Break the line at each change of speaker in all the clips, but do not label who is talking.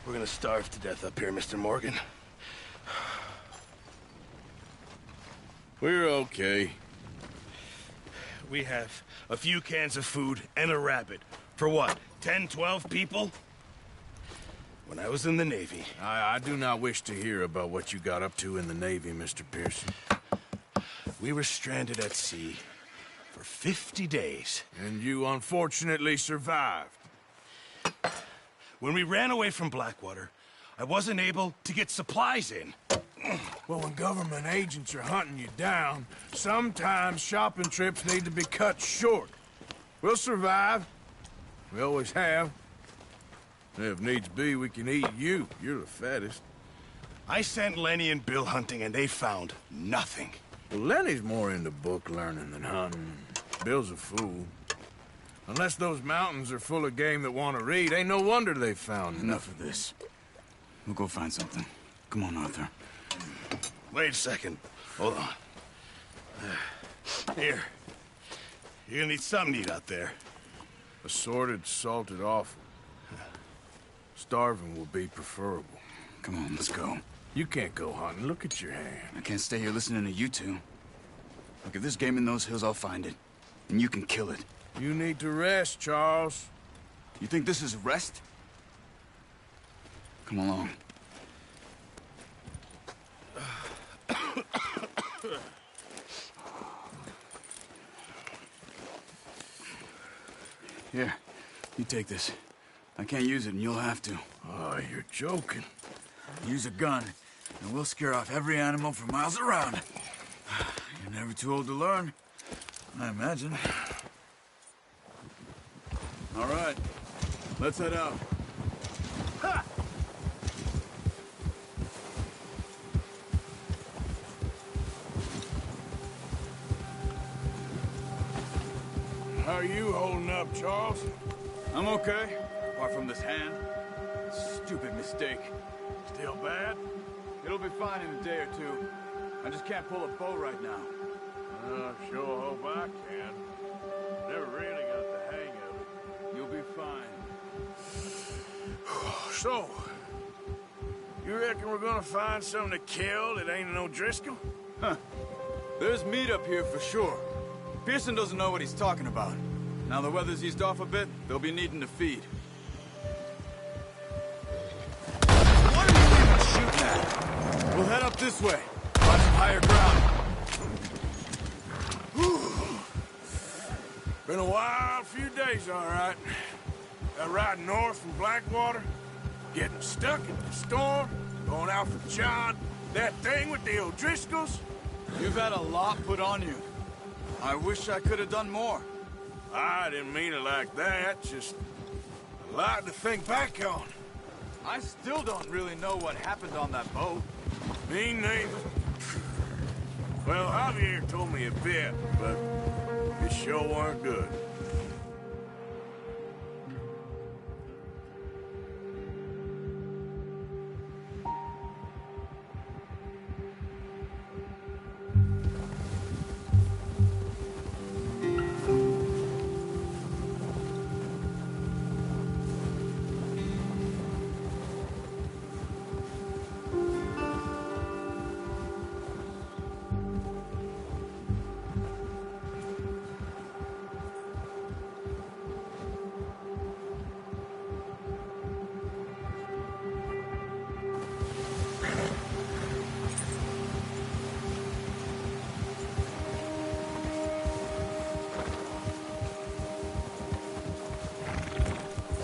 We're gonna starve to death up here, Mr. Morgan.
We're okay.
We have a few cans of food and a rabbit. For what, 10, 12 people? When I was in the Navy...
I do not wish to hear about what you got up to in the Navy, Mr. Pearson.
We were stranded at sea for 50 days.
And you unfortunately survived.
When we ran away from Blackwater, I wasn't able to get supplies in.
Well, when government agents are hunting you down, sometimes shopping trips need to be cut short. We'll survive. We always have. If needs be, we can eat you. You're the fattest.
I sent Lenny and Bill hunting, and they found nothing.
Well, Lenny's more into book learning than hunting. Bill's a fool. Unless those mountains are full of game that want to read, ain't no wonder they found
Enough of this. We'll go find something. Come on, Arthur.
Wait a second. Hold on. Here. You're gonna need something to eat out there.
Assorted, salted offal. Starving will be preferable.
Come on, let's go.
You can't go hunting. Look at your hand.
I can't stay here listening to you two. Look, if there's game in those hills, I'll find it. And you can kill it.
You need to rest, Charles.
You think this is rest? Come along. Here, you take this. I can't use it, and you'll have to.
Oh, you're joking.
Use a gun, and we'll scare off every animal for miles around. You're never too old to learn, I imagine. All right, let's head out. Ha!
How are you holding up, Charles?
I'm okay, apart from this hand. Stupid mistake.
Still bad?
It'll be fine in a day or two. I just can't pull a bow right now.
Sure hope I can. Never really got the hang of it.
You'll be fine.
So, you reckon we're gonna find something to kill that ain't no Driscoll?
Huh. There's meat up here for sure. Pearson doesn't know what he's talking about. Now the weather's eased off a bit, they'll be needing to feed. What are you even shooting at? We'll head up this way. Find some higher ground.
Been a wild few days, all right. That ride north from Blackwater, getting stuck in the storm, going out for John, that thing with the O'Driscolls.
You've had a lot put on you. I wish I could have done more.
I didn't mean it like that, just a lot to think back on.
I still don't really know what happened on that boat.
Me neither. Well, Javier told me a bit, but it sure weren't good.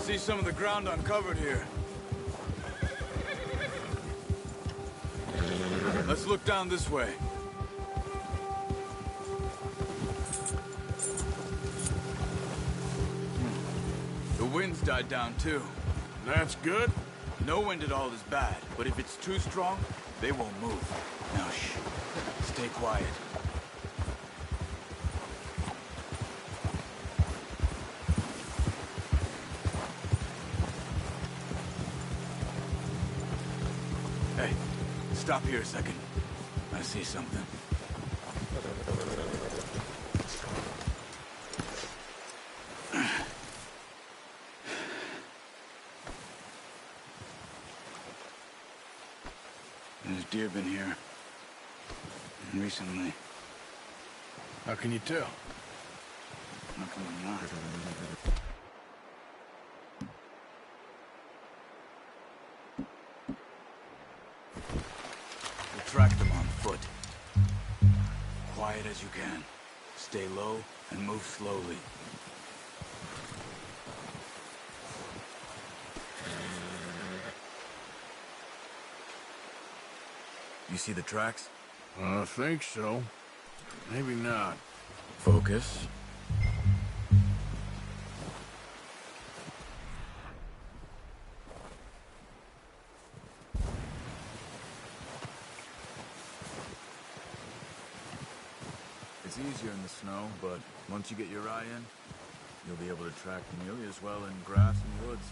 See some of the ground uncovered here. Let's look down this way. The wind's died down too.
That's good.
No wind at all is bad, but if it's too strong, they won't move. Now shh. Stay quiet. Hey, stop here a second. I see something. There's deer been here. Recently.
How can you tell?
How come I'm not? We'll track them on foot. Quiet as you can. Stay low and move slowly. You see the tracks?
I think so. Maybe not.
Focus. It's easier in the snow, but once you get your eye in, you'll be able to track nearly as well in grass and woods.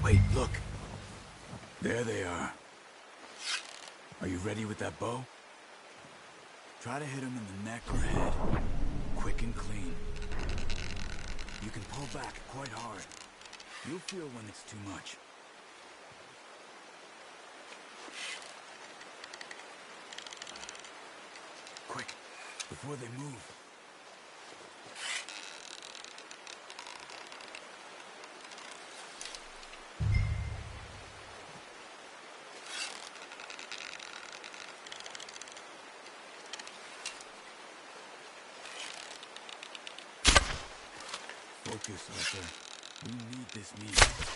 Wait, look. There they are. Are you ready with that bow? Try to hit him in the neck or head. Quick and clean. You can pull back quite hard. You'll feel when it's too much. Quick, before they move. Focus, Arthur. We need this meat.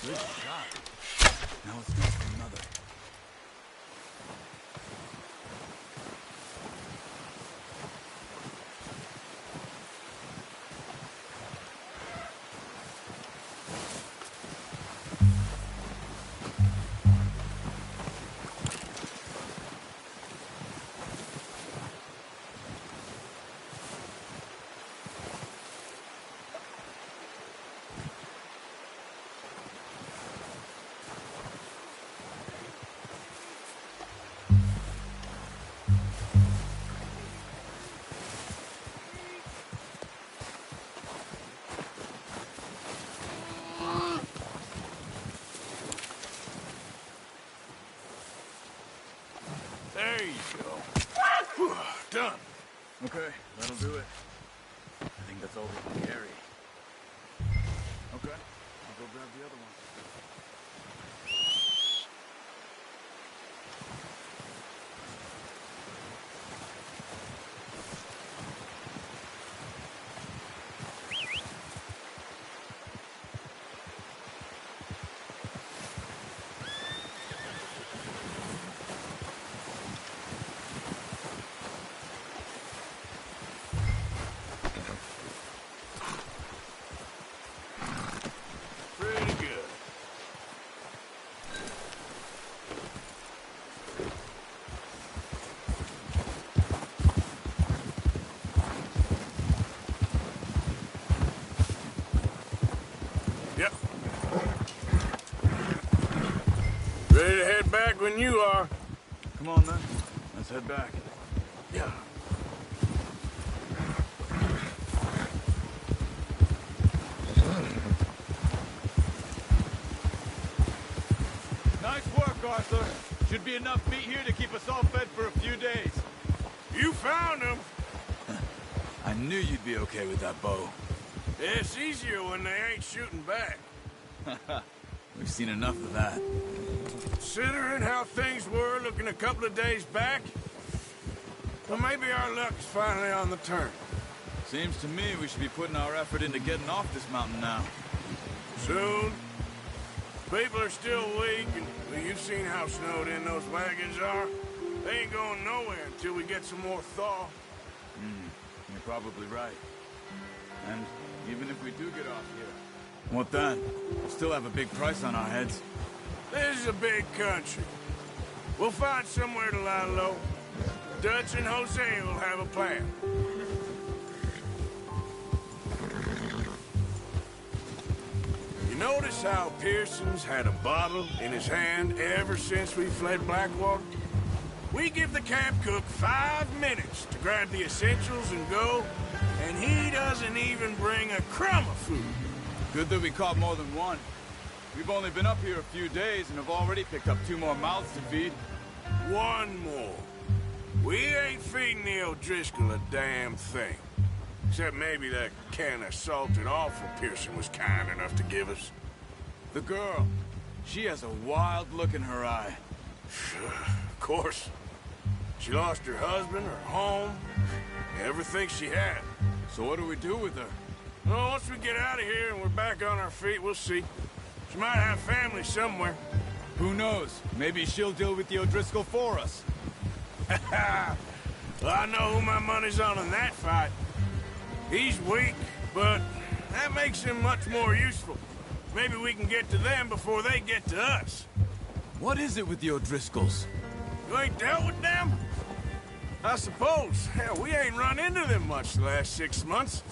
Good shot. Now it's time for another.
There you go. Whew, done.
Okay, that'll do it. I think that's all we can carry. Okay, I'll go grab the other one.
Pretty good. Yep. Ready to head back when you are.
Come on then, let's head back.
Yeah.
Nice work, Arthur. Should be enough meat here to keep us all fed for a few days.
You found him.
I knew you'd be okay with that bow.
It's easier when they ain't shooting back.
We've seen enough of that.
Considering how things were looking a couple of days back, well, maybe our luck's finally on the turn.
Seems to me we should be putting our effort into getting off this mountain now.
Soon. People are still weak, and well, you've seen how snowed in those wagons are. They ain't going nowhere until we get some more thaw.
You're probably right. And even if we do get off here, what then? We'll still have a big price on our heads.
This is a big country. We'll find somewhere to lie low. Dutch and Jose will have a plan. You notice how Pearson's had a bottle in his hand ever since we fled Blackwater? We give the camp cook 5 minutes to grab the essentials and go, and he doesn't even bring a crumb of food.
Good that we caught more than one. We've only been up here a few days and have already picked up 2 more mouths to feed.
One more. We ain't feeding the O'Driscoll a damn thing. Except maybe that can of salted offal Pearson was kind enough to give us.
The girl, she has a wild look in her eye.
Of course. She lost her husband, her home, everything she had.
So what do we do with her?
Well, once we get out of here and we're back on our feet, we'll see. She might have family somewhere.
Who knows? Maybe she'll deal with the O'Driscoll for us.
Well, I know who my money's on in that fight. He's weak, but that makes him much more useful. Maybe we can get to them before they get to us.
What is it with the O'Driscolls?
You ain't dealt with them? I suppose. Hell, we ain't run into them much the last 6 months.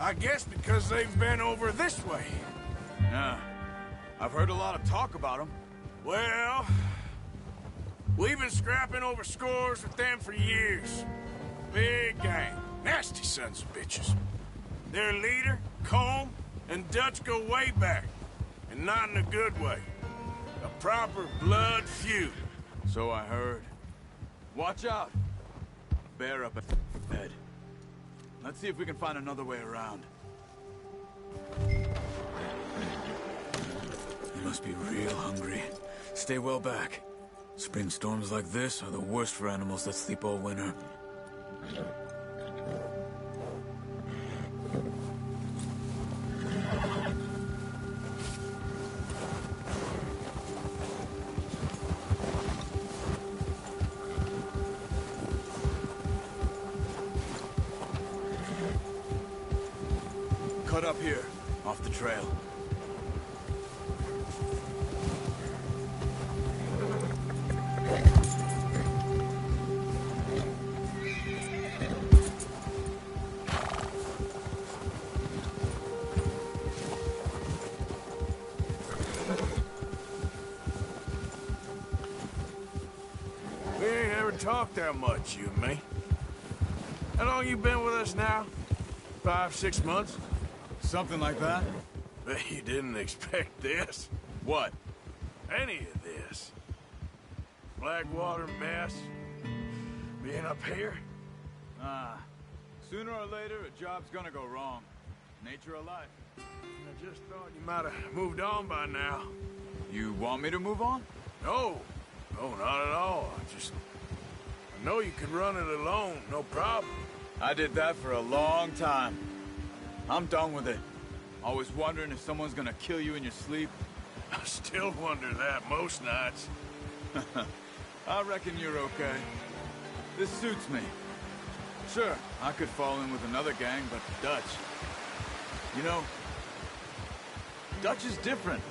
I guess because they've been over this way.
Yeah. I've heard a lot of talk about them.
Well, we've been scrapping over scores with them for years. Big gang. Nasty sons of bitches. Their leader, Combe, and Dutch go way back. And not in a good way. A proper blood feud.
So I heard. Watch out. Bear up ahead. Let's see if we can find another way around. You must be real hungry. Stay well back. Spring storms like this are the worst for animals that sleep all winter. cut up here, off the trail.
We ain't ever talked that much, you and me. How long you been with us now? 5, 6 months?
Something like that?
Bet you didn't expect this.
What?
Any of this. Blackwater mess. Being up here.
Sooner or later, a job's gonna go wrong. Nature of life.
I just thought you might have moved on by now.
You want me to move on?
No. No, not at all. I know you could run it alone, no problem.
I did that for a long time. I'm done with it. Always wondering if someone's gonna kill you in your sleep.
I still wonder that most nights.
I reckon you're okay. This suits me. Sure, I could fall in with another gang, but Dutch... You know, Dutch is different.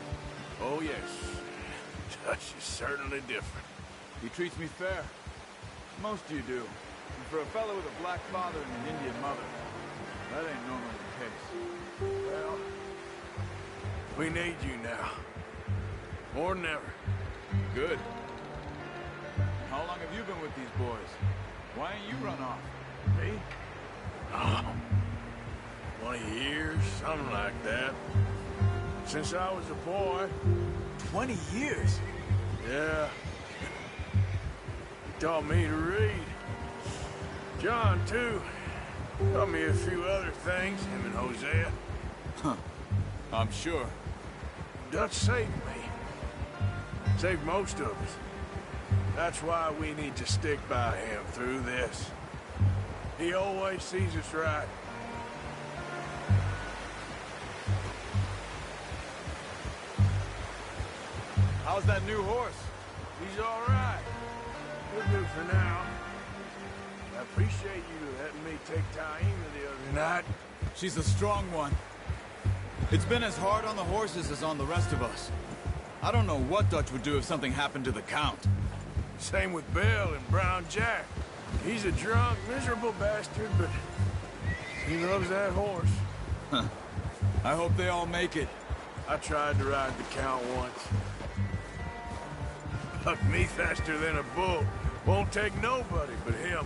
Oh, yes. Dutch is certainly different.
He treats me fair. Most of you do. And for a fellow with a black father and an Indian mother, that ain't normally the case.
Well, we need you now. More than ever.
Good. How long have you been with these boys? Why ain't you run off?
Me? Oh, 20 years, something like that. Since I was a boy.
20 years?
Yeah. He taught me to read. John, too. Taught me a few other things, him and Hosea.
Huh. I'm sure.
Dutch saved me. Saved most of us. That's why we need to stick by him through this. He always sees us right.
How's that new horse?
He's all right. He'll do for now. I appreciate you letting me take Taima the other night.
She's a strong one. It's been as hard on the horses as on the rest of us. I don't know what Dutch would do if something happened to the Count.
Same with Bill and Brown Jack. He's a drunk, miserable bastard, but he loves that horse.
I hope they all make it.
I tried to ride the Count once. Bucked me faster than a bull. Won't take nobody but him.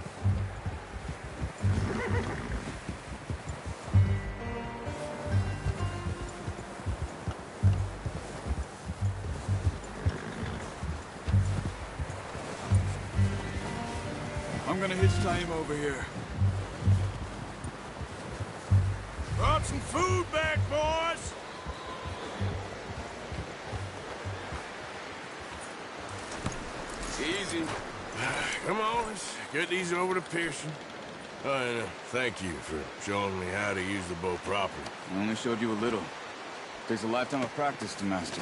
I'm gonna hitch Taima over here.
Brought some food back, boys! Easy. Come on, let's get these over to Pearson. And thank you for showing me how to use the bow properly.
I only showed you a little. Takes a lifetime of practice to master.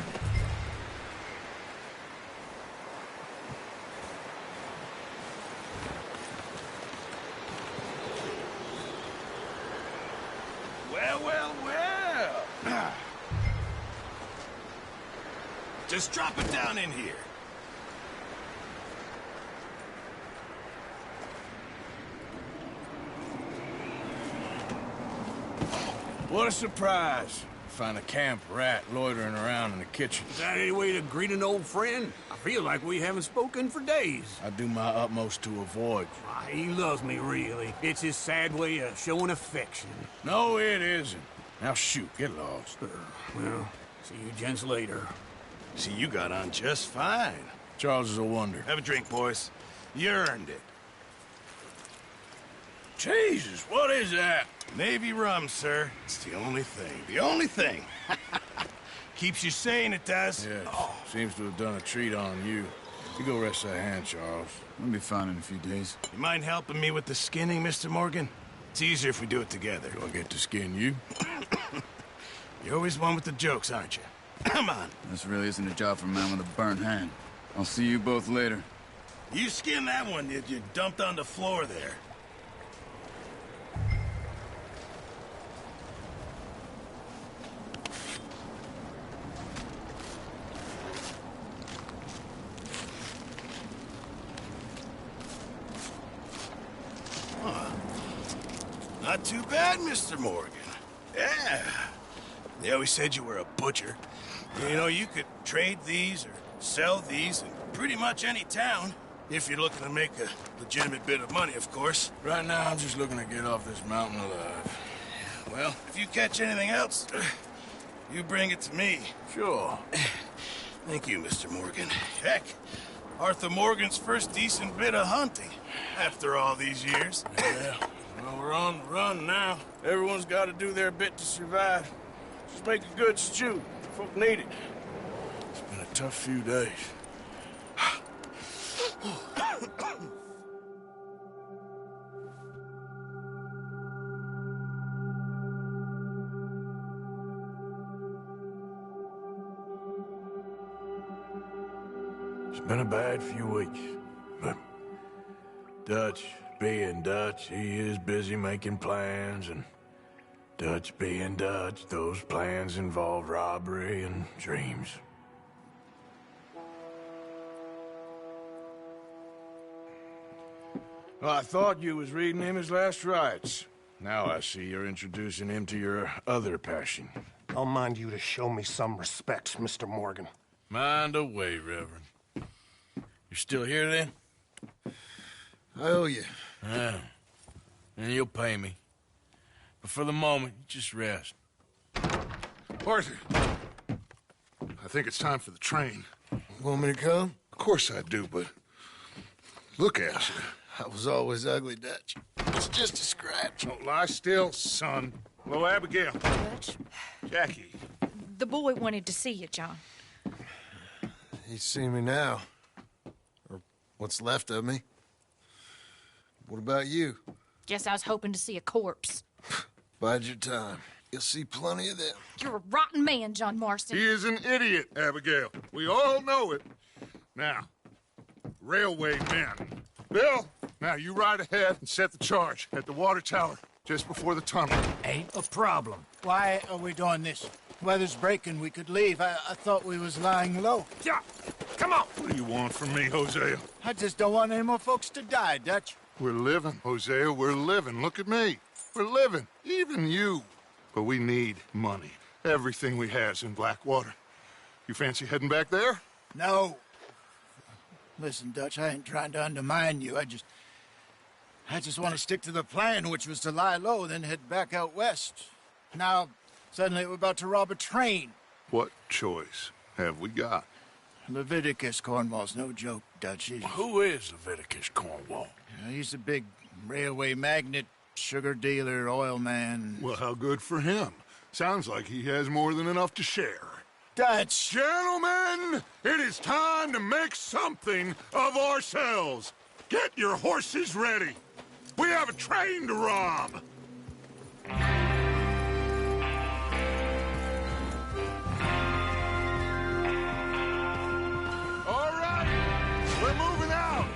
Well, well, well. Just drop it down in here.
What a surprise. Find a camp rat loitering around in the kitchen.
Is that any way to greet an old friend? I feel like we haven't spoken for days.
I do my utmost to avoid you.
He loves me, really. It's his sad way of showing affection.
No, it isn't. Now shoot, get lost.
Well, see you gents later.
See, you got on just fine.
Charles is a wonder.
Have a drink, boys. You earned it.
Jesus, what is that?
Navy rum, sir. It's the only thing. The only thing. Keeps you sane, it does.
Yes, seems to have done a treat on you. You go rest that hand, Charles.
I'll be fine in a few days.
You mind helping me with the skinning, Mr. Morgan? It's easier if we do it together.
Do I get to skin you?
You're always one with the jokes, aren't you? Come on.
This really isn't a job for a man with a burnt hand. I'll see you both later.
You skin that one that you dumped on the floor there. Not too bad, Mr. Morgan. Yeah. They always said you were a butcher. You know, you could trade these or sell these in pretty much any town. If you're looking to make a legitimate bit of money, of course.
Right now, I'm just looking to get off this mountain alive.
Well, if you catch anything else, you bring it to me.
Sure.
Thank you, Mr. Morgan. Heck, Arthur Morgan's first decent bit of hunting after all these years.
Yeah. Well, we're on the run now. Everyone's got to do their bit to survive. Just make a good stew. Folk need it. It's been a tough few days. It's been a bad few weeks, but Dutch being Dutch, he is busy making plans, and Dutch being Dutch, those plans involve robbery and dreams. Well, I thought you was reading him his last rites. Now I see you're introducing him to your other passion.
I'll mind you to show me some respect, Mr. Morgan.
Mind away, Reverend. You're still here, then?
I owe you.
Yeah. And you'll pay me. But for the moment, just rest.
Arthur, I think it's time for the train.
Want me to come?
Of course I do, but look at you.
I was always ugly, Dutch. It's just a scratch.
Don't lie still, son. Hello, Abigail.
Dutch,
Jackie.
the boy wanted to see you, John.
You see me now. Or what's left of me. What about you?
Guess I was hoping to see a corpse.
Bide your time. You'll see plenty of them.
You're a rotten man, John Marston.
He is an idiot, Abigail. We all know it. Now, railway men. Bill, now you ride ahead and set the charge at the water tower just before the tunnel.
Ain't a problem. Why are we doing this? Weather's breaking. We could leave. I thought we was lying low.
Yeah, come on. What do you want from me, Hosea?
I just don't want any more folks to die, Dutch.
We're living, Hosea. We're living. Look at me. We're living. Even you. But we need money. Everything we has in Blackwater. You fancy heading back there?
No. Listen, Dutch, I ain't trying to undermine you. I just want to stick to the plan, which was to lie low, then head back out west. Now, suddenly we're about to rob a train.
What choice have we got?
Leviticus Cornwall's no joke, Dutch.
Who is Leviticus Cornwall?
He's a big railway magnate, sugar dealer, oil man.
Well, how good for him. Sounds like he has more than enough to share.
Dutch!
Gentlemen, it is time to make something of ourselves. Get your horses ready. We have a train to rob. All right, we're moving out.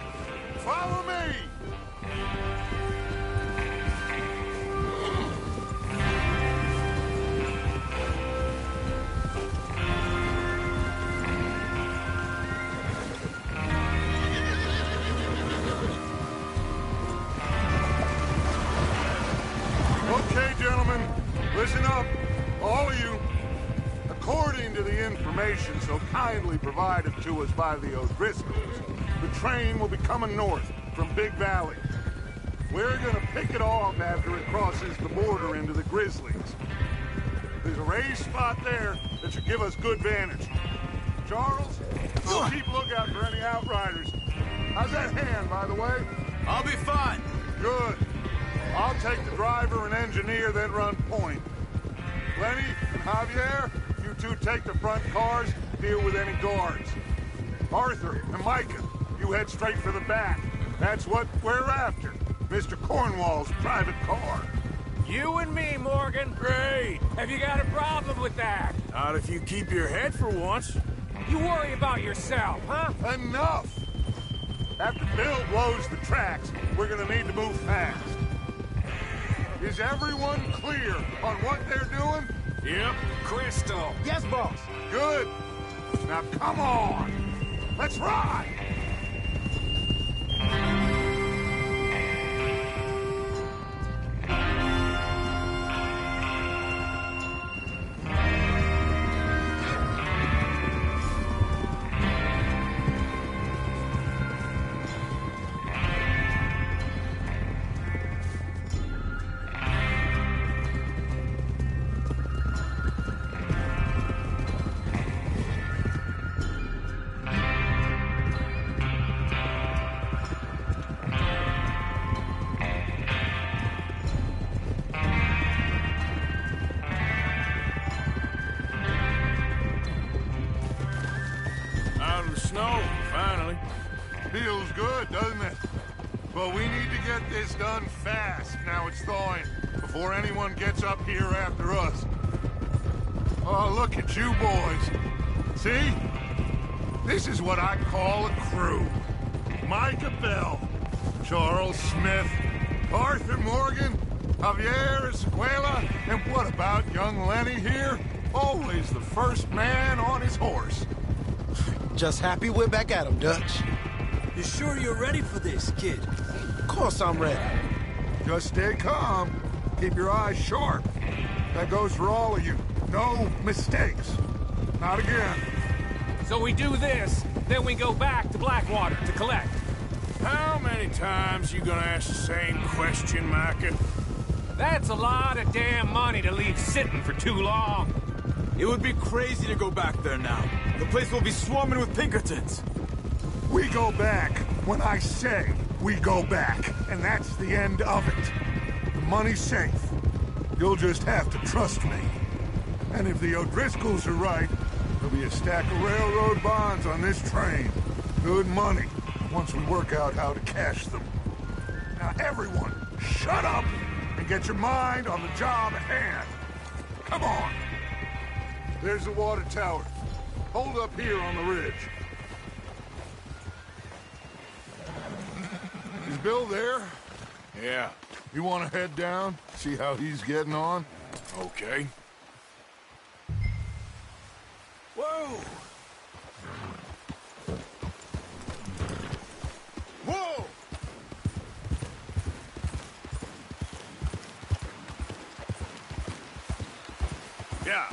Follow me. Okay, gentlemen, listen up, all of you. According to the information so kindly provided to us by the O'Driscolls, the train will be coming north from Big Valley. We're gonna pick it off after it crosses the border into the Grizzlies. There's a raised spot there that should give us good vantage. Charles, you'll keep lookout for any outriders. How's that hand, by the way?
I'll be fine.
Good. I'll take the driver and engineer, then run point. Lenny and Javier, you two take the front cars, deal with any guards. Arthur and Micah, you head straight for the back. That's what we're after. Mr. Cornwall's private car.
You and me, Morgan. Great. Have you got a problem with that?
Not if you keep your head for once.
You worry about yourself, huh?
Enough! After Bill blows the tracks, we're gonna need to move fast. Is everyone clear on what they're doing?
Yep.
Crystal.
Yes, boss.
Good. Now come on. Let's ride. good, doesn't it? But we need to get this done fast. Now it's thawing, before anyone gets up here after us. Oh, look at you boys. See? This is what I call a crew. Micah Bell, Charles Smith, Arthur Morgan, Javier Escuela, and what about young Lenny here? Always the first man on his horse.
Just happy we're back at him, Dutch.
You sure you're ready for this, kid?
Of course I'm ready.
Just stay calm. Keep your eyes sharp. That goes for all of you. No mistakes. Not again.
So we do this, then we go back to Blackwater to collect.
How many times you gonna ask the same question, Micah?
That's a lot of damn money to leave sitting for too long.
It would be crazy to go back there now. The place will be swarming with Pinkertons.
We go back when I say we go back, and that's the end of it. The money's safe. You'll just have to trust me. And if the O'Driscolls are right, there'll be a stack of railroad bonds on this train. Good money, once we work out how to cash them. Now everyone, shut up and get your mind on the job at hand. Come on. There's the water tower. Hold up here on the ridge. Is Bill there?
Yeah.
You want to head down, see how he's getting on?
Okay. Whoa! Whoa! Yeah.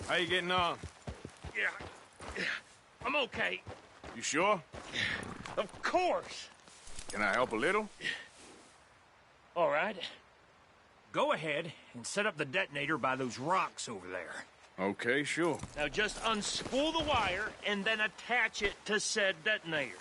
How you getting on?
Yeah, I'm okay.
You sure?
Of course.
Can I help a little?
All right. Go ahead and set up the detonator by those rocks over there.
Okay, sure.
Now just unspool the wire and then attach it to said detonator.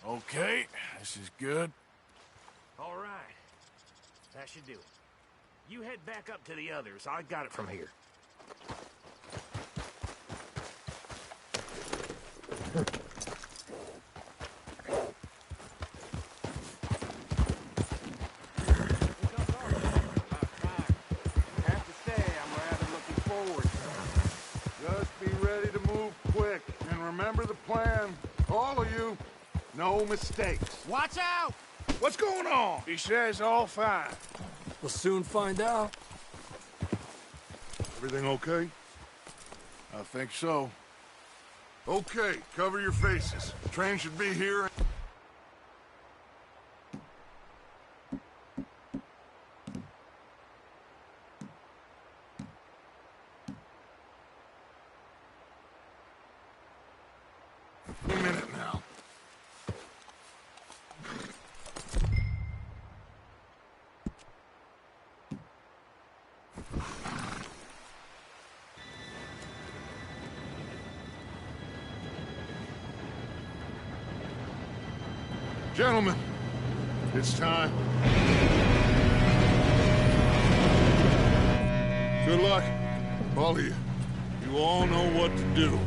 Okay, this is good.
All right. That should do it. You head back up to the others. I got it from here.
Have to say, I'm rather looking forward. Just be ready to move quick. And remember the plan. All of you. No mistakes.
Watch out!
What's going on?
He says all fine.
We'll soon find out.
Everything okay?
I think so.
Okay, cover your faces. The train should be here. Any minute now. Gentlemen, it's time. Good luck, all of you. You all know what to do.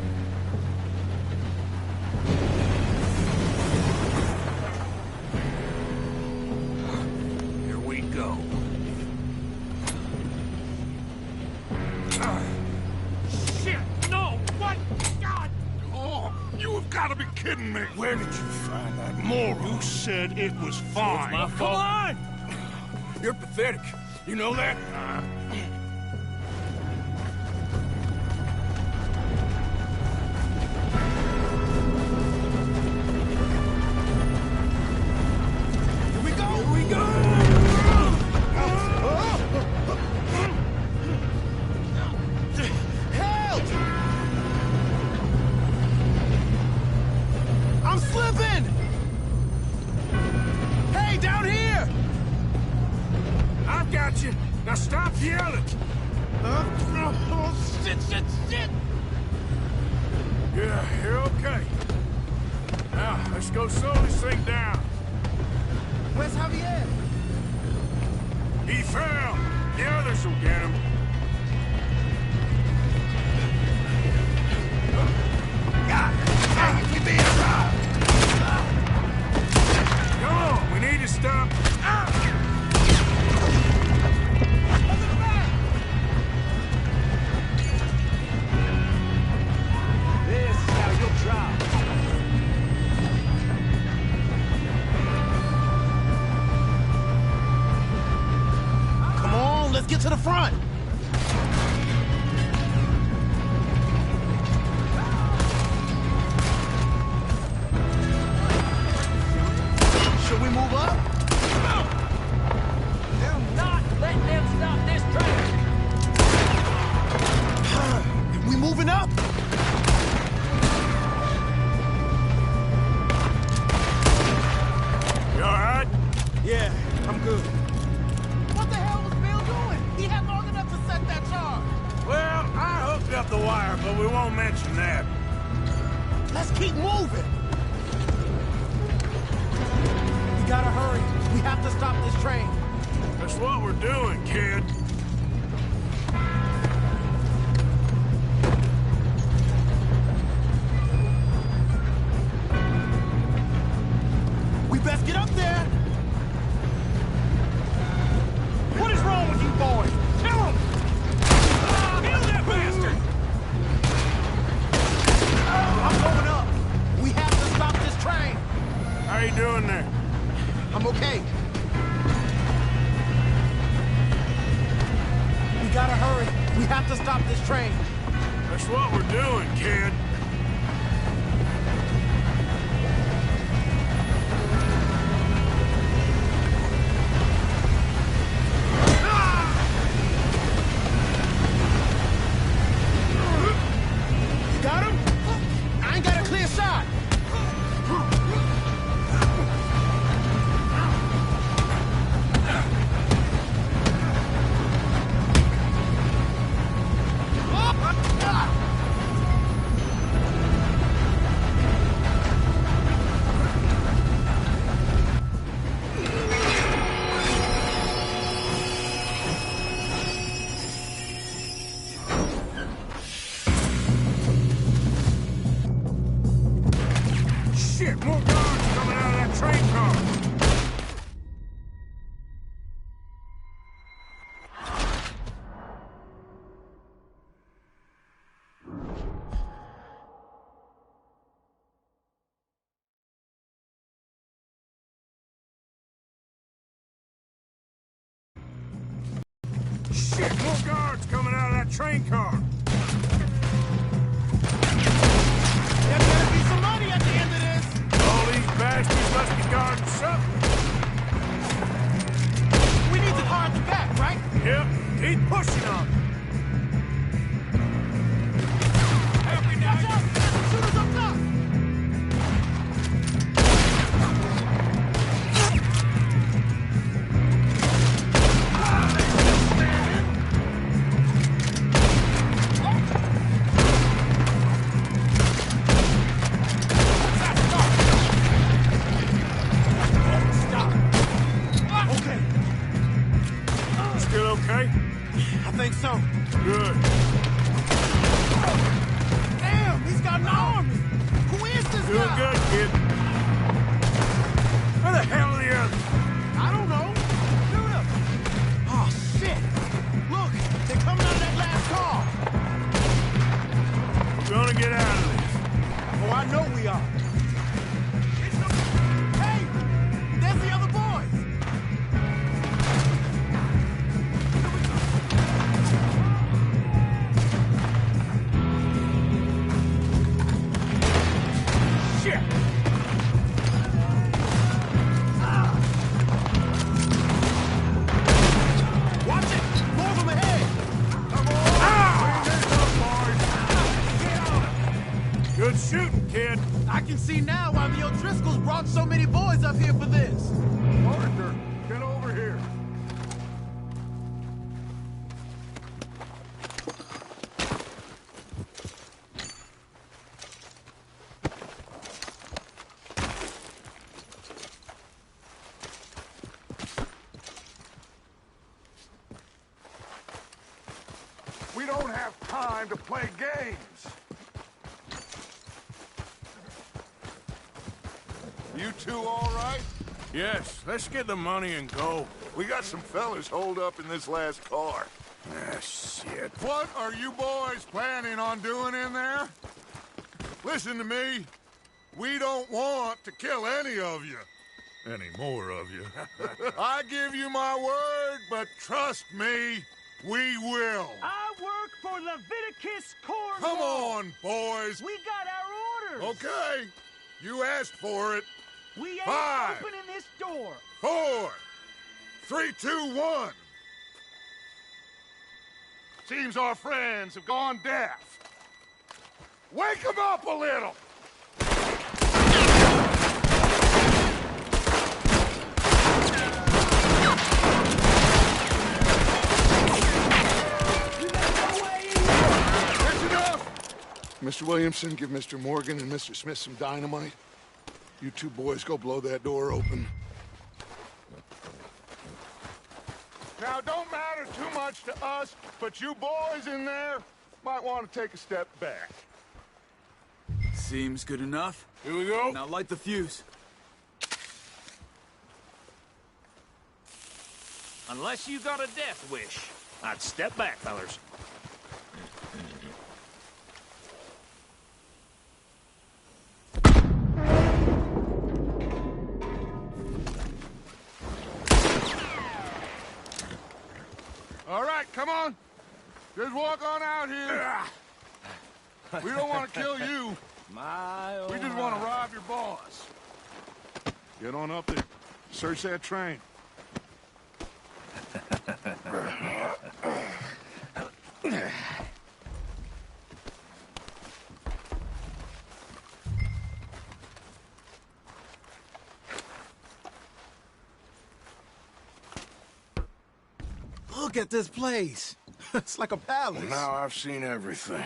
Here we go.
Shit! No! What? God!
Oh, you have got to be kidding me.
Where did you find that moron?
You said it was fine.
My
Come
fault.
on!
You're pathetic. You know that? got you. Now stop yelling.
Oh, shit!
Yeah, you're okay. Now, let's go slow this thing down.
Where's Javier?
He fell. The others will get him. God dang it, we being robbed. Come on, we need to stop.
This is how you'll drive.
Come on, let's get to the front. Should we move up?
Do not let them stop this train.
We moving up?
You all right?
Yeah, I'm good. What the hell was Bill doing? He had long enough to set that charge.
Well, I hooked up the wire, but we won't mention that.
Let's keep moving. We gotta hurry. We have to stop this train.
That's what we're doing, kid.
We best get up there. What is wrong with you boys? Kill him! Kill that bastard! I'm going up. We have to stop this train.
How you doing there?
I'm okay. We gotta hurry. We have to stop this train.
That's what we're doing, kid.
You got him? I ain't got a clear shot.
Shit, more guards coming out of that train car. Shit, more guards coming out of that train car.
There better be some money at the end of this.
All these bastards must be guarding something.
We need the car at the back, right?
Yep, keep pushing on.
Watch out! Shooters up top! Okay.
Still okay?
I think so.
Good.
Damn, he's got an army! Who is this
Doing
guy?
good, kid. Where the hell are the others?
I don't know. Shoot him! Oh, shit! Look, they're coming out of that last car!
We're gonna get out of this.
Oh, I know we are. Hey! There's the other boys!
Shit!
Watch it! More of them ahead!
Come on! Good shooting, kid.
I can see now why the O'Driscolls brought so many boys up here for this.
Arthur, get over here. time to play games. You two all right?
Yes, let's get the money and go.
We got some fellas holed up in this last car.
Ah, shit.
What are you boys planning on doing in there? Listen to me. We don't want to kill any of you. Any more of you. I give you my word, but trust me, we will.
I work for Leviticus Corps.
Come on, boys.
We got our orders.
Okay. You asked for it.
We ain't
5,
opening this door.
4, 3, 2, 1. Seems our friends have gone deaf. Wake them up a little. Mr. Williamson, give Mr. Morgan and Mr. Smith some dynamite. You two boys go blow that door open. Now, don't matter too much to us, but you boys in there might want to take a step back.
Seems good enough.
Here we go.
Now light the fuse.
Unless you got a death wish, I'd step back, fellers.
All right, come on. Just walk on out here. We don't want to kill you. We just want to rob your boss. Get on up there. Search that train.
Look at this place. It's like a palace.
Well, now I've seen everything.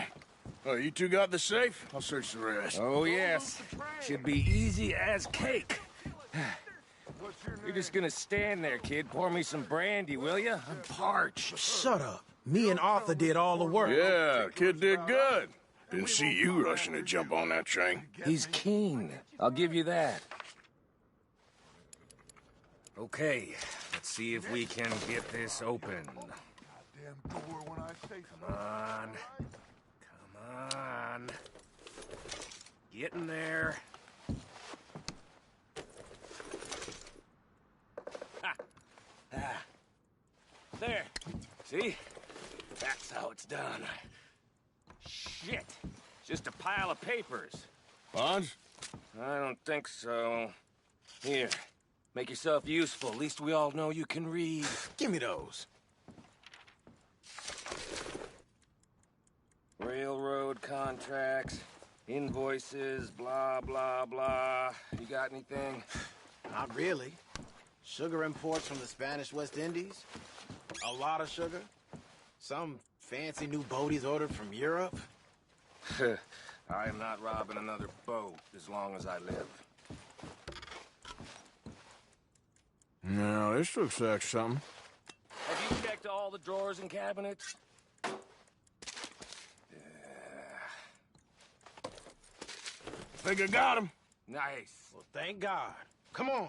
Oh, you two got the safe? I'll search the rest.
Oh, yes. Should be easy as cake. You're just gonna stand there, kid. Pour me some brandy, will you? I'm parched.
Shut up. Me and Arthur did all the work.
Yeah, kid did good. Didn't see you rushing to jump on that train.
He's keen. I'll give you that. Okay, let's see if we can get this open. Come on. Come on. Get in there. Ha. Ah. There. See? That's how it's done. Shit. Just a pile of papers.
Bonds?
I don't think so. Here. Make yourself useful. At least we all know you can read.
Give me those.
Railroad contracts, invoices, blah, blah, blah. You got anything?
Not really. Sugar imports from the Spanish West Indies. A lot of sugar. Some fancy new boat he's ordered from Europe.
I am not robbing another boat as long as I live.
No, this looks like something.
Have you checked all the drawers and cabinets?
Think I got him.
Nice.
Well, thank God. Come on.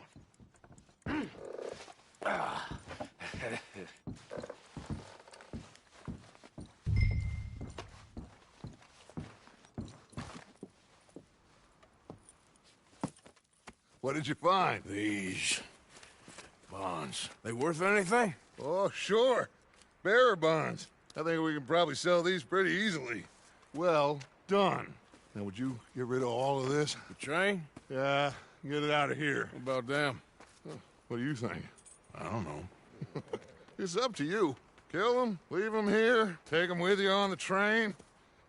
What did you find?
These bonds. They worth anything?
Oh, sure. Bearer bonds. I think we can probably sell these pretty easily. Well done. Now, would you get rid of all of this?
The train?
Yeah, get it out of here.
What about them?
What do you think?
I don't know.
It's up to you. Kill them, leave them here, take them with you on the train.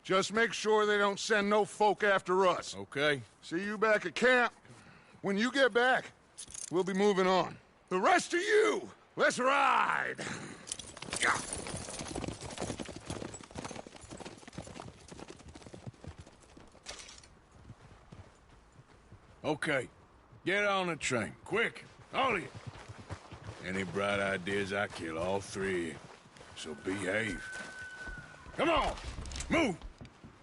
Just make sure they don't send no folk after us.
Okay.
See you back at camp. When you get back, we'll be moving on. The rest of you, let's ride! Yeah.
Okay. Get on the train. Quick. All of you. Any bright ideas, I kill all three of you. So behave. Come on! Move!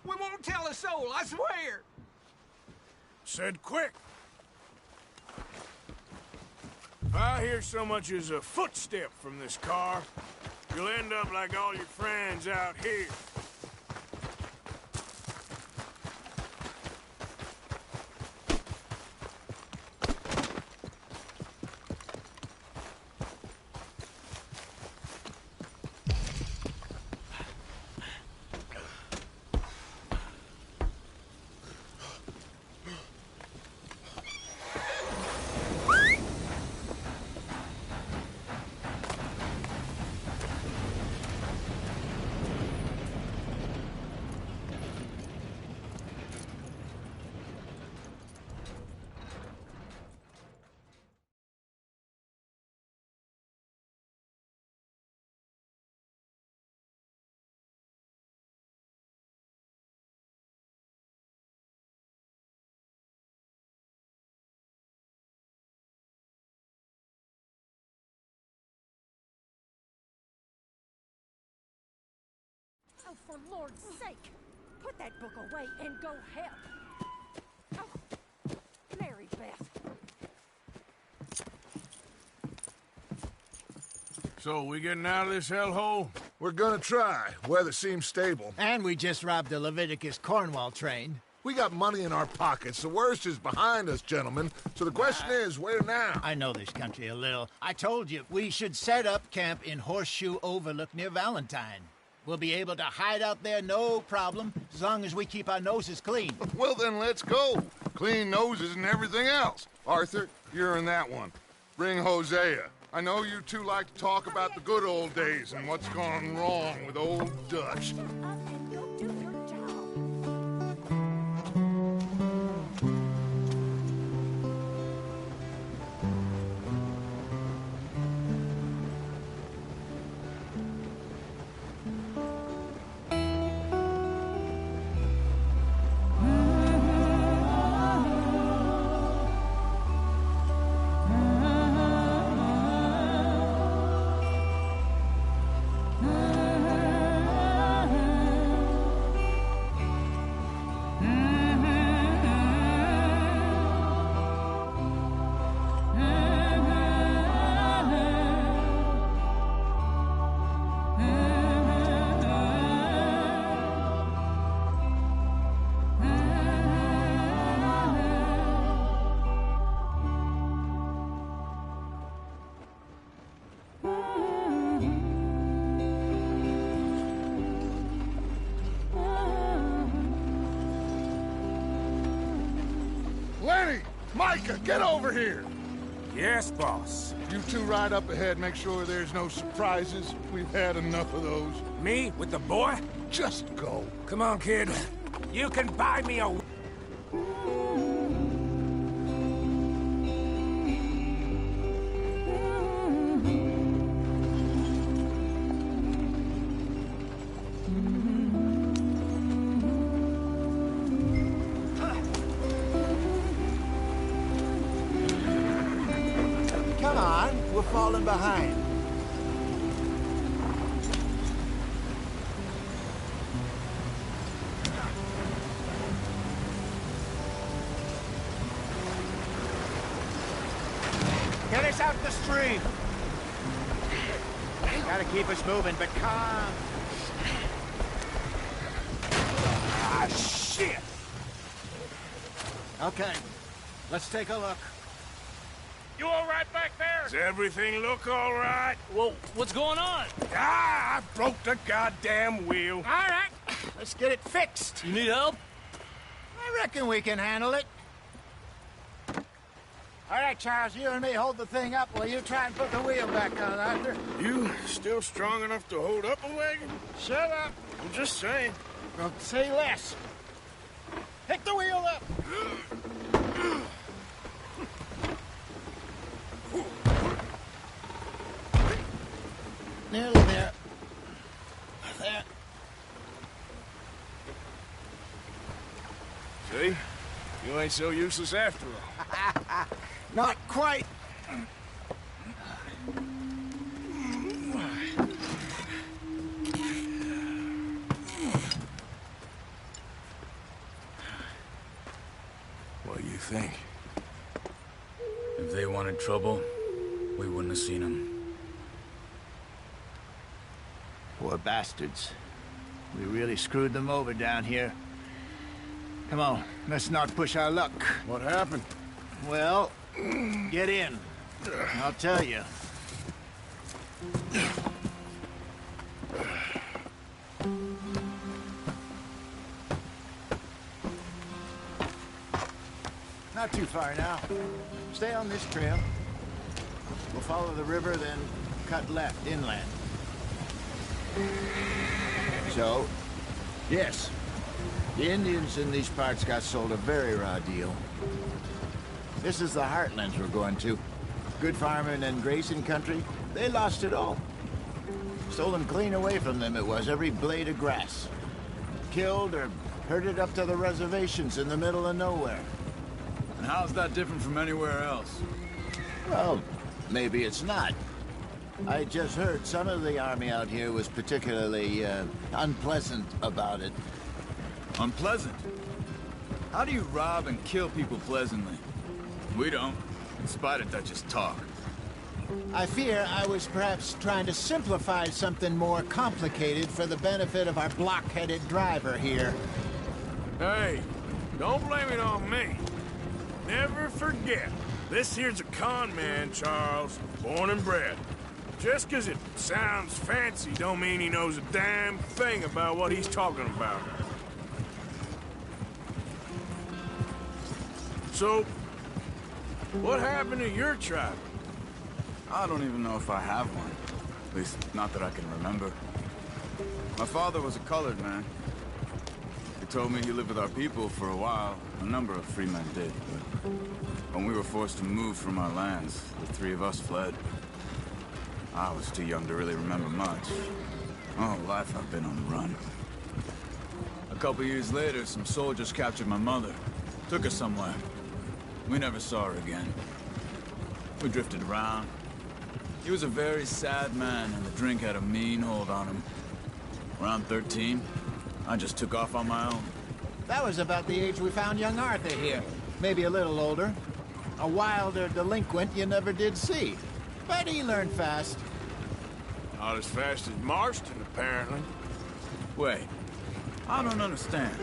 We won't tell a soul, I swear!
Said quick. If I hear so much as a footstep from this car, you'll end up like all your friends out here.
Oh, for Lord's sake, put that book away and go help. Oh, Mary Beth.
So, we getting out of this hellhole?
We're gonna try. Weather seems stable.
And we just robbed the Leviticus Cornwall train.
We got money in our pockets. The worst is behind us, gentlemen. So the question is, where now?
I know this country a little. I told you, we should set up camp in Horseshoe Overlook near Valentine. We'll be able to hide out there no problem, as long as we keep our noses clean.
Well, then let's go. Clean noses and everything else. Arthur, you're in that one. Bring Hosea. I know you two like to talk about the good old days and what's gone wrong with old Dutch. Micah, get over here!
Yes, boss.
You two ride up ahead, make sure there's no surprises. We've had enough of those.
Me? With the boy?
Just go.
Come on, kid. You can buy me a...
Come on, we're falling behind. Get us out the stream. Gotta keep us moving, but calm.
Ah, shit!
Okay, let's take a look.
You all right back there?
Does everything look all right?
Well, what's going on?
Ah, I broke the goddamn wheel.
All right, let's get it fixed.
You need help?
I reckon we can handle it. All right, Charles, you and me hold the thing up while you try and put the wheel back on, Arthur.
You still strong enough to hold up a wagon?
Shut up.
I'm just saying.
Well, say less. Pick the wheel up. Nearly there. There.
See? You ain't so useless after all.
Not quite.
trouble, we wouldn't have seen him.
Poor bastards. We really screwed them over down here. Come on, let's not push our luck.
What happened?
Well, get in. I'll tell you. Not too far now. Stay on this trail. We'll follow the river, then cut left inland. So, yes, the Indians in these parts got sold a very raw deal. This is the heartlands we're going to. Good farming and grazing country, they lost it all. Stolen clean away from them it was, every blade of grass. Killed or herded up to the reservations in the middle of nowhere.
And how's that different from anywhere else?
Well, maybe it's not. I just heard some of the army out here was particularly, unpleasant about it.
Unpleasant? How do you rob and kill people pleasantly? We don't, in spite of Dutch's talk.
I fear I was perhaps trying to simplify something more complicated for the benefit of our block-headed driver here.
Hey, don't blame it on me. Never forget, this here's a con man, Charles, born and bred. Just 'cause it sounds fancy don't mean he knows a damn thing about what he's talking about. So, what happened to your tribe?
I don't even know if I have one. At least, not that I can remember. My father was a colored man. He told me he lived with our people for a while. A number of free men did, but when we were forced to move from our lands, the three of us fled. I was too young to really remember much. All life I've been on the run. A couple years later, some soldiers captured my mother. Took her somewhere. We never saw her again. We drifted around. He was a very sad man, and the drink had a mean hold on him. Around 13, I just took off on my own.
That was about the age we found young Arthur here. Maybe a little older. A wilder delinquent you never did see. But he learned fast.
Not as fast as Marston, apparently.
Wait, I don't understand.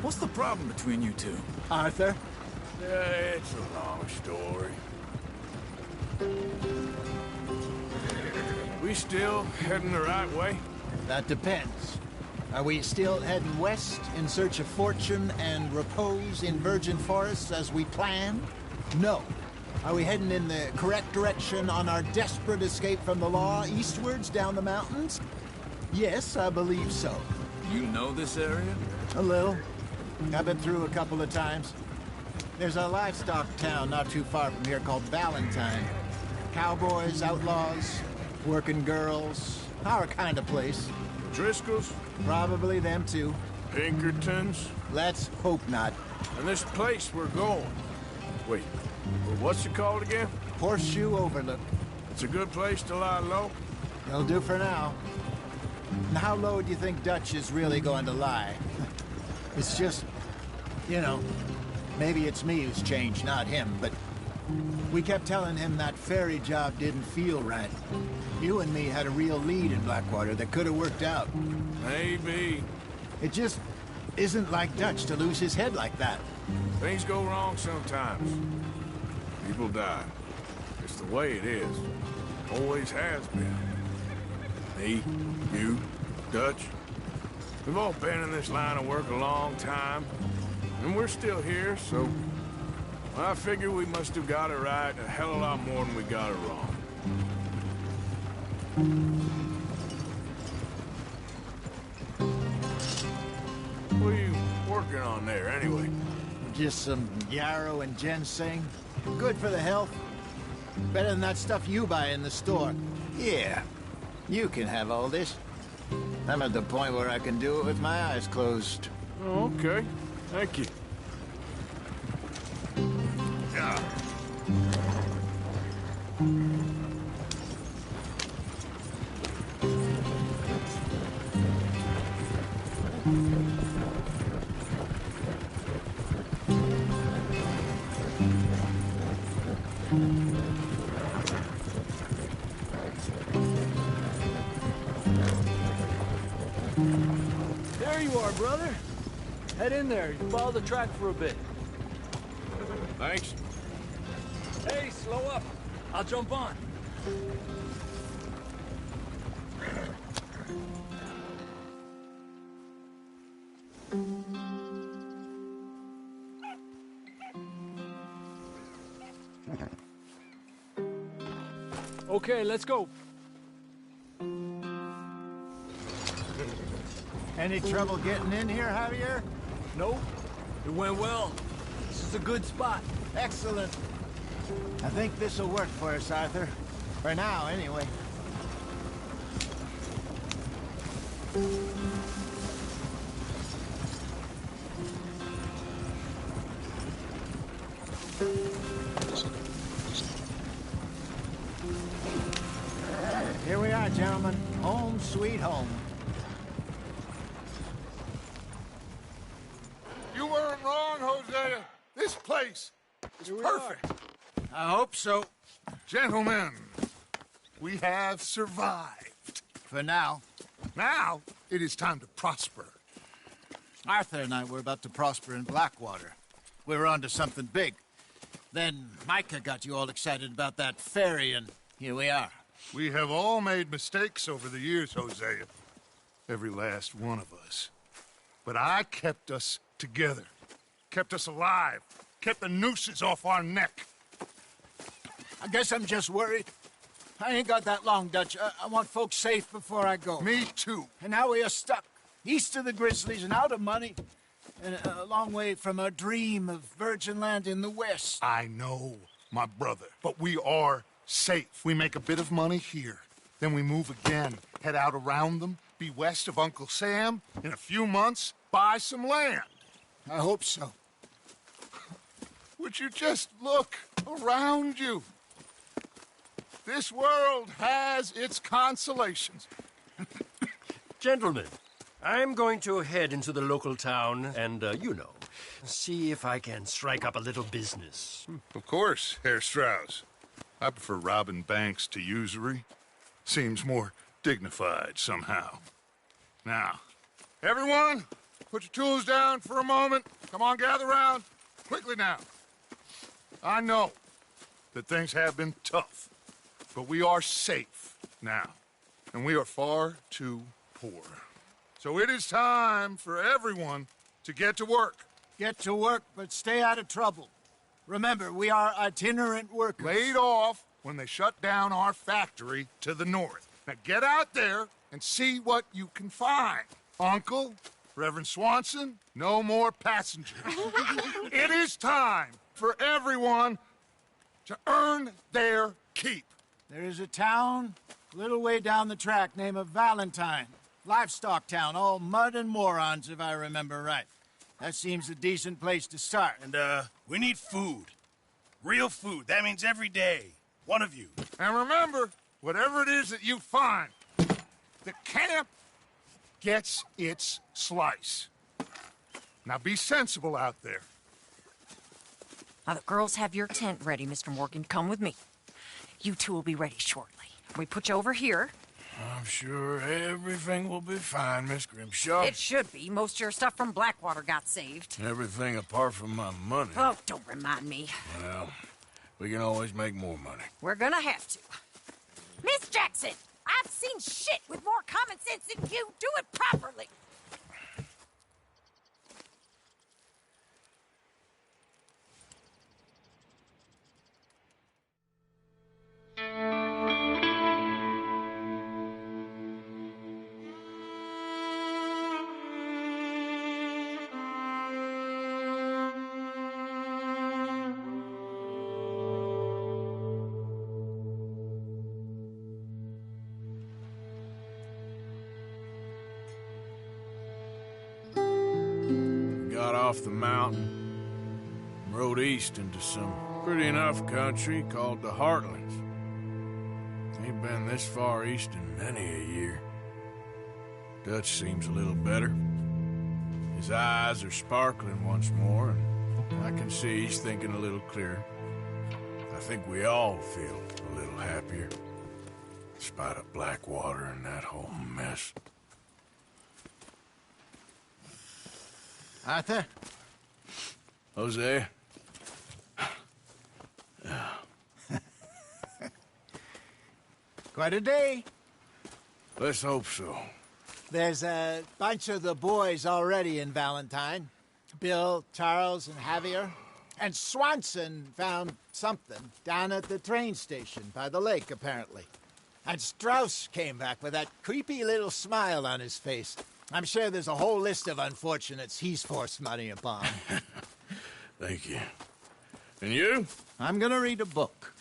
What's the problem between you two?
Arthur?
It's a long story. We still heading the right way?
That depends. Are we still heading west in search of fortune and repose in virgin forests as we planned? No. Are we heading in the correct direction on our desperate escape from the law eastwards down the mountains? Yes, I believe so.
You know this area?
A little. I've been through a couple of times. There's a livestock town not too far from here called Valentine. Cowboys, outlaws, working girls, our kind of place.
Driscolls?
Probably them too.
Pinkertons?
Let's hope not.
And this place we're going. Wait, what's it called again?
Horseshoe Overlook.
It's a good place to lie low?
It'll do for now. And how low do you think Dutch is really going to lie? It's just, you know, maybe it's me who's changed, not him, but we kept telling him that ferry job didn't feel right. You and me had a real lead in Blackwater that could have worked out.
Maybe.
It just isn't like Dutch to lose his head like that.
Things go wrong sometimes. People die. It's the way it is. Always has been. Me, you, Dutch. We've all been in this line of work a long time. And we're still here, so I figure we must have got it right a hell of a lot more than we got it wrong. What are you working on there, anyway?
Just some yarrow and ginseng. Good for the health. Better than that stuff you buy in the store. Yeah, you can have all this. I'm at the point where I can do it with my eyes closed.
Oh, okay. Thank you. Yeah.
There you are, brother. Head in there. You follow the track for a bit.
Thanks.
Hey, slow up. I'll jump on. Okay, let's go.
Any trouble getting in here, Javier?
Nope. It went well. This is a good spot.
Excellent. I think this'll work for us, Arthur. For now, anyway. Here we are, gentlemen. Home sweet home.
You weren't wrong, Hosea. This place is perfect.
I hope so.
Gentlemen, we have survived.
For now.
Now, it is time to prosper.
Arthur and I were about to prosper in Blackwater. We were onto something big. Then Micah got you all excited about that ferry, and here we are.
We have all made mistakes over the years, Hosea. Every last one of us. But I kept us together. Kept us alive. Kept the nooses off our neck.
I guess I'm just worried. I ain't got that long, Dutch. I want folks safe before I go.
Me too.
And now we are stuck. East of the Grizzlies and out of money. And a long way from our dream of virgin land in the west.
I know, my brother. But we are safe. We make a bit of money here. Then we move again. Head out around them. Be west of Uncle Sam. In a few months, buy some land.
I hope so.
Would you just look around you? This world has its consolations.
Gentlemen, I'm going to head into the local town and, see if I can strike up a little business.
Of course, Herr Strauss. I prefer robbing banks to usury. Seems more dignified somehow. Now, everyone, put your tools down for a moment. Come on, gather round. Quickly now. I know that things have been tough, but we are safe now, and we are far too poor. So it is time for everyone to get to work.
Get to work, but stay out of trouble. Remember, we are itinerant workers.
Laid off when they shut down our factory to the north. Now get out there and see what you can find. Uncle, Reverend Swanson, no more passengers. It is time for everyone to earn their keep.
There is a town a little way down the track named Valentine. Livestock town, all mud and morons, if I remember right. That seems a decent place to start.
And, we need food. Real food. That means every day. One of you.
And remember, whatever it is that you find, the camp gets its slice. Now be sensible out there.
Now, the girls have your tent ready, Mr. Morgan. Come with me. You two will be ready shortly. We put you over here.
I'm sure everything will be fine, Miss Grimshaw.
It should be. Most of your stuff from Blackwater got saved.
Everything apart from my money.
Oh, don't remind me.
Well, we can always make more money.
We're gonna have to. Miss Jackson, I've seen shit with more common sense than you. Do it properly.
Off the mountain, rode east into some pretty enough country called the Heartlands. Ain't been this far east in many a year. Dutch seems a little better. His eyes are sparkling once more, and I can see he's thinking a little clearer. I think we all feel a little happier, in spite of Blackwater and that whole mess.
Arthur?
Jose?
Quite a day.
Let's hope so.
There's a bunch of the boys already in Valentine. Bill, Charles, and Javier. And Swanson found something down at the train station by the lake, apparently. And Strauss came back with that creepy little smile on his face. I'm sure there's a whole list of unfortunates he's forced money upon.
Thank you. And you?
I'm gonna read a book.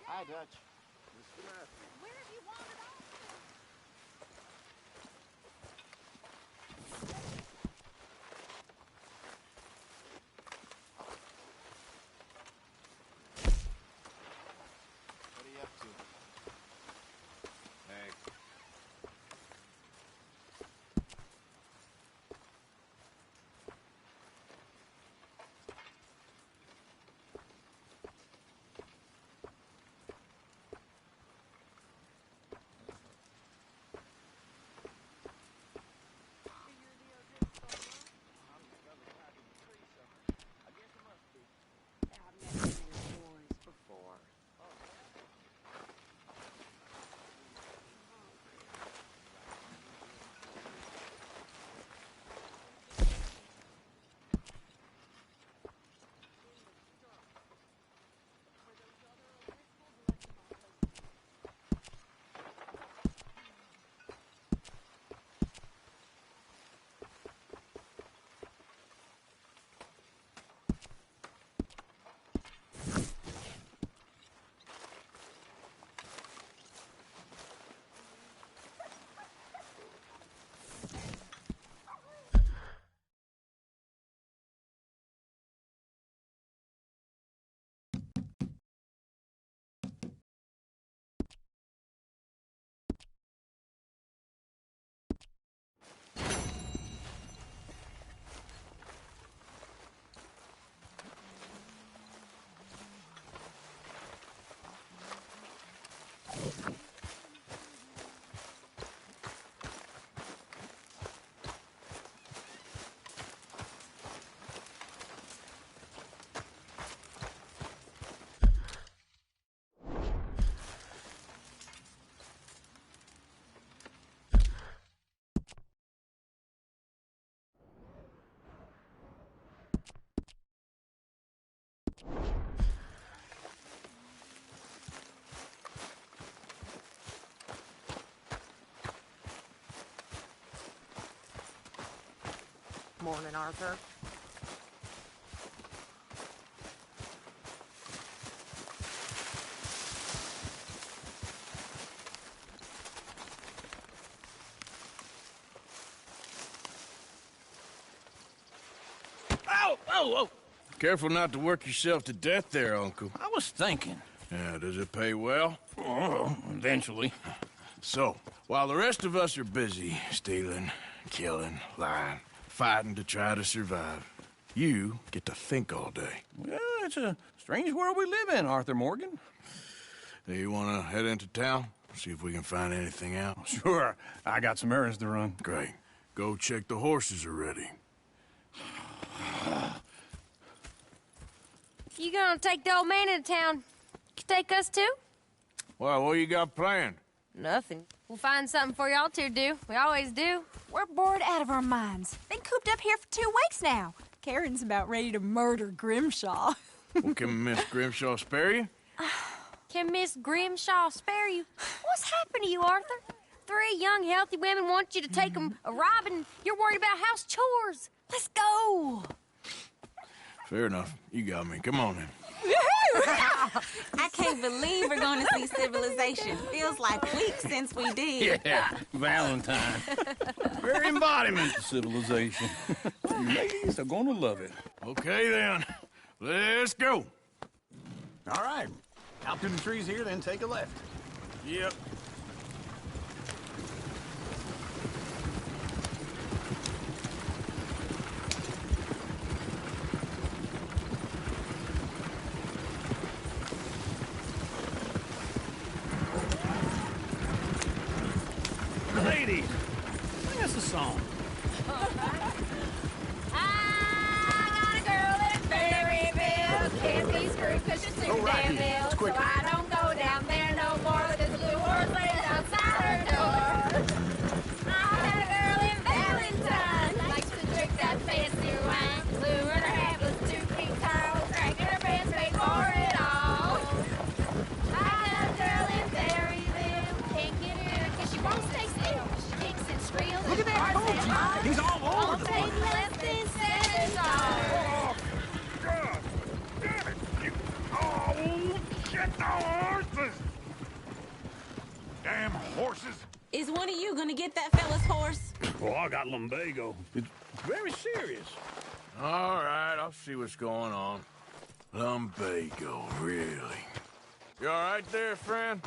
Hi, Dutch. What are you up to? Hey.
Morning, Arthur.
Ow! Oh, oh! Careful not to work yourself to death there, Uncle.
I was thinking.
Yeah, does it pay well?
Oh, eventually.
So, while the rest of us are busy stealing, killing, lying, fighting to try to survive, you get to think all day.
Well, it's a strange world we live in, Arthur Morgan.
Hey, you want to head into town? See if we can find anything out?
Sure. I got some errands to run.
Great. Go check the horses are ready.
You gonna take the old man into town? You take us too?
Well, what you got planned?
Nothing. We'll find something for y'all to do. We always do.
We're bored out of our minds. Been cooped up here for 2 weeks now. Karen's about ready to murder Grimshaw.
Well, can Miss Grimshaw spare you?
Can Miss Grimshaw spare you? What's happened to you, Arthur? 3 young, healthy women want you to take them a robbing. You're worried about house chores. Let's go.
Fair enough. You got me. Come on then.
I can't believe we're going to see civilization. Feels like weeks since we did.
Yeah, Valentine. Very embodiment of civilization. You ladies are going to love it.
Okay, then. Let's go.
All right. Out through the trees here, then take a left.
Yep.
just too damn ill. So I don't go down there no more. This blue horse lays outside her door. I met a girl in Valentine. Likes to drink that fancy wine. Blue in her hat was 2 feet tall. Cracking her pants, paid for it all. I met a girl in Berryville. Can't get her because she won't stay still. She kicks and squeals.
Look at that coach. He's all over the place.
Less than $7.
God damn it! You... Oh, shit, the horses! Damn horses!
Is one of you gonna get that fella's horse?
Oh, I got lumbago. It's very serious.
All right, I'll see what's going on. Lumbago, really? You all right there, friend?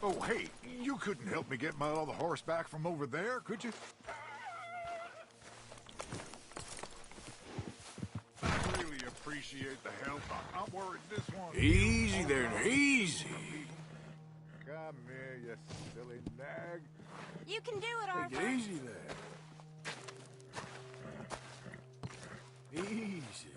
Oh, hey, you couldn't help me get my other horse back from over there, could you? I really appreciate the help. I'm worried this one...
Easy there, easy.
Come here, you silly nag.
You can do it, Arthur.
Take it easy there. Easy.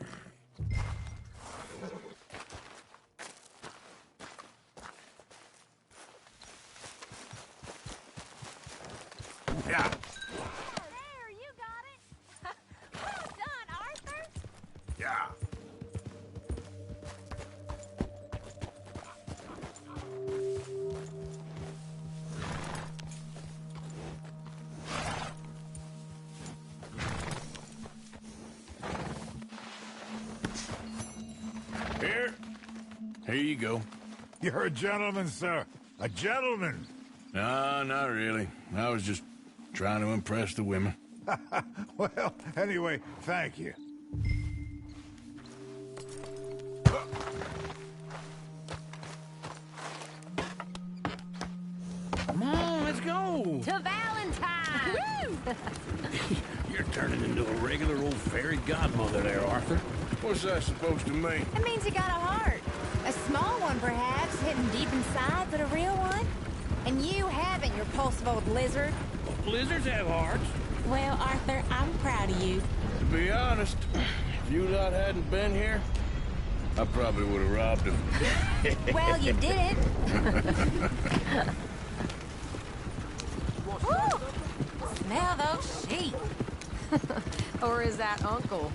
Yeah.
There, you got it. Well done, Arthur.
Yeah. Here you go.
You're a gentleman, sir. A gentleman.
No, not really. I was just trying to impress the women.
Well, anyway, thank you.
Come on, let's go.
To Valentine.
You're turning into a regular old fairy godmother there, Arthur.
What's that supposed to mean?
It means you got a heart. A small one, perhaps, hidden deep inside, but a real one. And you haven't, you repulsive old lizard.
Lizards have hearts.
Well, Arthur, I'm proud of you.
To be honest, if you lot hadn't been here, I probably would have robbed him.
Well, you didn't.
Smell those sheep. Or is that Uncle?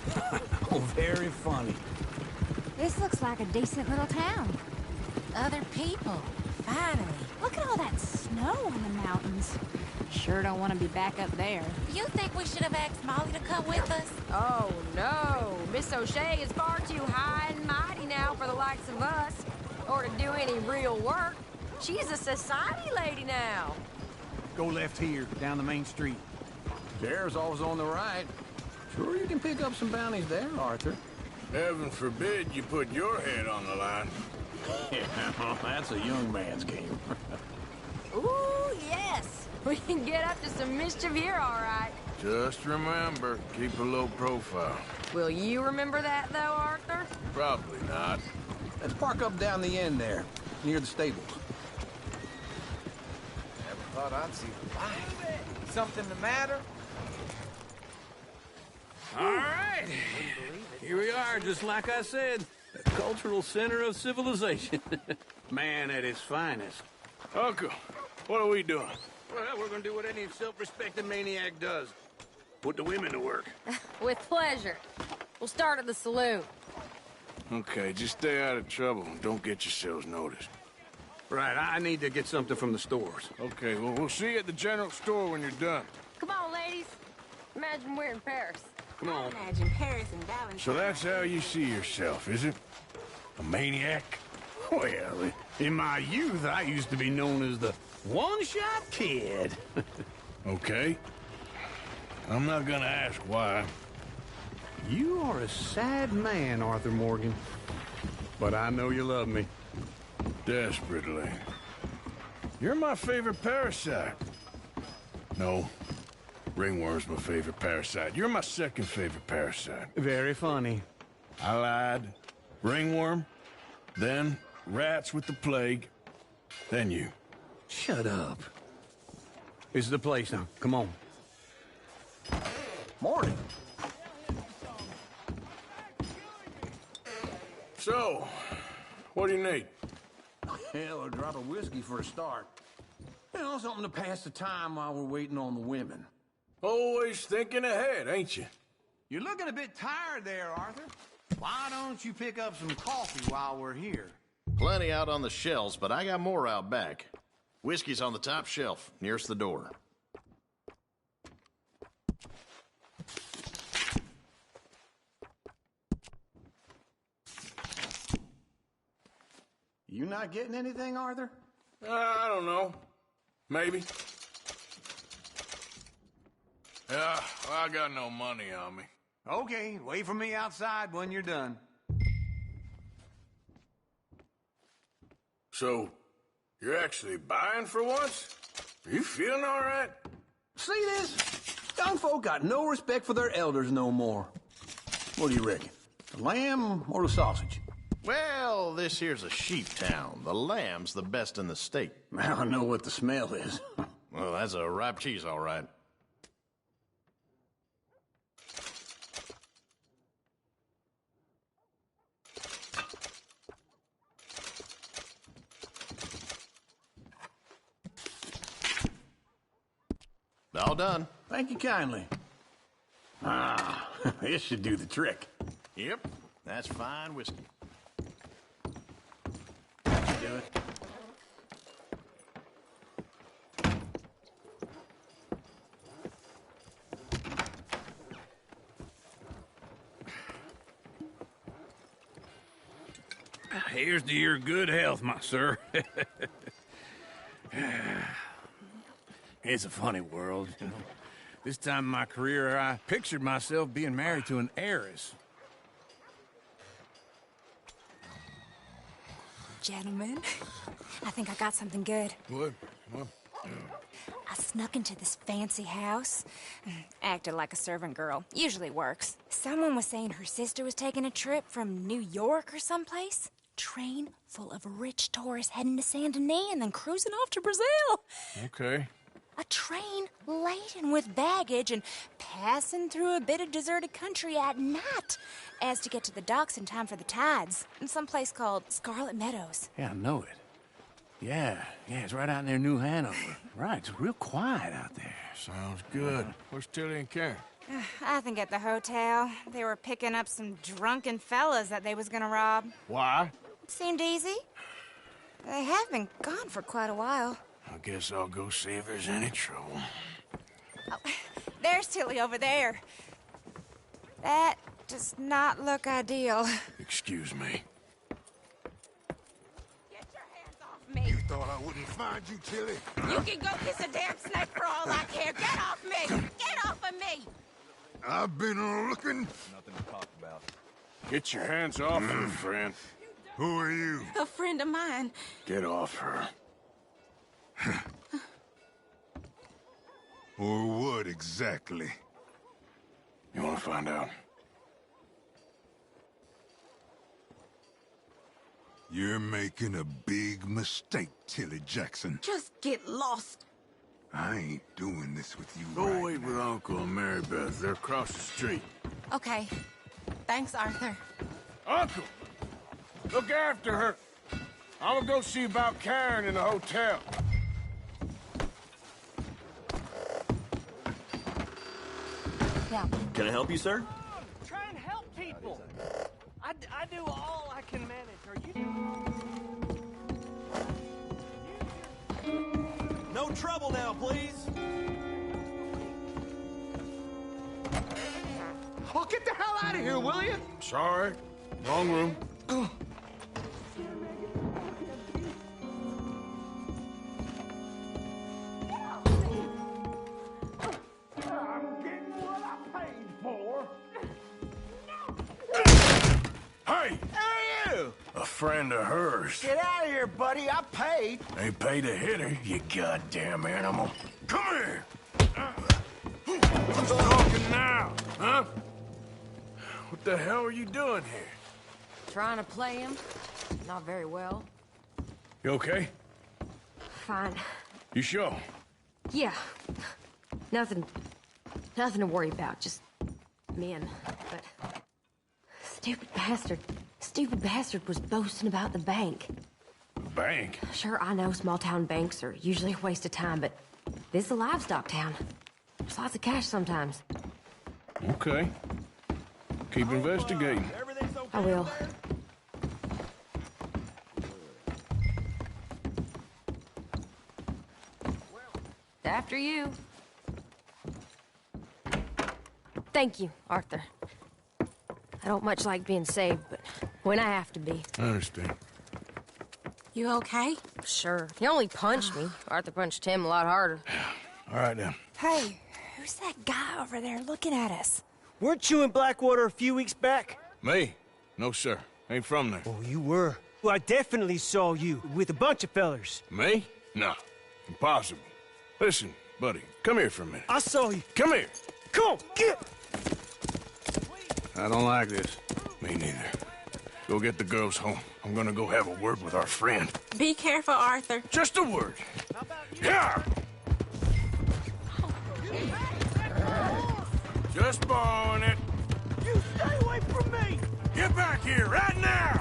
Oh, very funny.
This looks like a decent little town.
Other people. Finally.
Look at all that snow on the mountains. Sure don't want to be back up there.
You think we should have asked Molly to come with us?
Oh, no. Miss O'Shea is far too high and mighty now for the likes of us. Or to do any real work. She's a society lady now.
Go left here, down the main street. Sheriff's always on the right. Sure you can pick up some bounties there, Arthur.
Heaven forbid you put your head on the line.
Yeah, well, that's a young man's game.
Ooh, yes. We can get up to some mischief here, all right.
Just remember, keep a low profile.
Will you remember that, though, Arthur?
Probably not.
Let's park up down the end there, near the stables.
Never thought I'd see the light. Something the matter?
All right. Here we are, just like I said. The cultural center of civilization. Man at its finest.
Uncle, what are we doing?
Well, we're gonna do what any self-respecting maniac does. Put the women to work.
With pleasure. We'll start at the saloon.
Okay, just stay out of trouble and don't get yourselves noticed.
Right, I need to get something from the stores.
Okay, well, we'll see you at the general store when you're done.
Come on, ladies. Imagine we're in Paris.
Come on.
Imagine Paris and Valentine.
So that's how you see yourself, is it? A maniac?
Well, in my youth, I used to be known as the one-shot kid.
Okay. I'm not gonna ask why.
You are a sad man, Arthur Morgan. But I know you love me.
Desperately. You're my favorite parasite. No. Ringworm's my favorite parasite. You're my second favorite parasite.
Very funny.
I lied. Ringworm, then rats with the plague, then you.
Shut up. This is the place now. Come on.
Morning.
So, What do you need?
Hell, a drop of whiskey for a start. You know, something to pass the time while we're waiting on the women.
Always thinking ahead, ain't you?
You're looking a bit tired there, Arthur. Why don't you pick up some coffee while we're here?
Plenty out on the shelves, but I got more out back. Whiskey's on the top shelf, nearest the door.
You not getting anything, Arthur?
I don't know. Maybe. Yeah, well, I got no money on me.
Okay, wait for me outside when you're done.
So, you're actually buying for once? Are you feeling all right?
See this? Young folk got no respect for their elders no more. What do you reckon? The lamb or the sausage?
Well, this here's a sheep town. The lamb's the best in the state.
I know what the smell is.
Well, that's a ripe cheese, all right. All done.
Thank you kindly. Ah, this should do the trick.
Yep, that's fine whiskey.
Do it. Here's to your good health, my sir. It's a funny world, you know. This time in my career, I pictured myself being married to an heiress.
Gentlemen, I think I got something good.
What?
I snuck into this fancy house. Acted like a servant girl. Usually works. Someone was saying her sister was taking a trip from New York or someplace. Train full of rich tourists heading to Saint Denis and then cruising off to Brazil.
Okay.
A train laden with baggage and passing through a bit of deserted country at night as to get to the docks in time for the tides in some place called Scarlet Meadows.
Yeah, I know it. Yeah, it's right out near New Hanover. Right, it's real quiet out there.
Sounds good. Where's Tilly and Karen?
I think at the hotel. They were picking up some drunken fellas that they was gonna rob.
Why?
Seemed easy. They have been gone for quite a while.
I guess I'll go see if there's any trouble.
Oh, there's Tilly over there. That does not look ideal.
Excuse me.
Get your hands off me.
You thought I wouldn't find you, Tilly?
You can go kiss a damn snake for all I care. Get off me! Get off of me!
I've been looking.
Nothing to talk about.
Get your hands off her, friend.
Who are you?
A friend of mine.
Get off her.
Or what exactly?
You want to find out?
You're making a big mistake, Tilly Jackson.
Just get lost.
I ain't doing this with you
Go
right
wait with Uncle and Mary Beth. They're across the street.
Okay. Thanks, Arthur.
Uncle! Look after her. I'm gonna go see about Karen in the hotel.
Yeah.
Can I help you, sir?
Try and help people. I do all I can manage. Are you?
No trouble now, please.
Oh, get the hell out of here, will you?
Sorry. Wrong room.
I'm getting what I paid for.
Hey!
Who are you?
A friend of hers.
Get out of here, buddy. I paid.
Ain't paid to hit her, you goddamn animal. Come here! Who's talking now, huh? What the hell are you doing here?
Trying to play him. Not very well.
You okay?
Fine.
You sure?
Yeah. Nothing to worry about. Just men. But stupid bastard stupid bastard was boasting about the bank.
Bank?
Sure, I know small-town banks are usually a waste of time, but this is a livestock town. There's lots of cash sometimes.
Okay. Keep investigating.
I will. After you. Thank you, Arthur. I don't much like being saved, but when I have to be.
I understand.
You okay? Sure. He only punched me. Arthur punched him a lot harder.
All right, then.
Hey, who's that guy over there looking at us?
Weren't you in Blackwater a few weeks back?
Me? No, sir. Ain't from there.
Oh, you were. Well, I definitely saw you with a bunch of fellers.
Me? No. Impossible. Listen, buddy, come here for a minute.
I saw you.
Come here.
Come on, get!
I don't like this. Me neither. Go get the girls home. I'm gonna go have a word with our friend.
Be careful, Arthur.
Just a word. Yeah! Just borrowing it.
You stay away from me!
Get back here right now!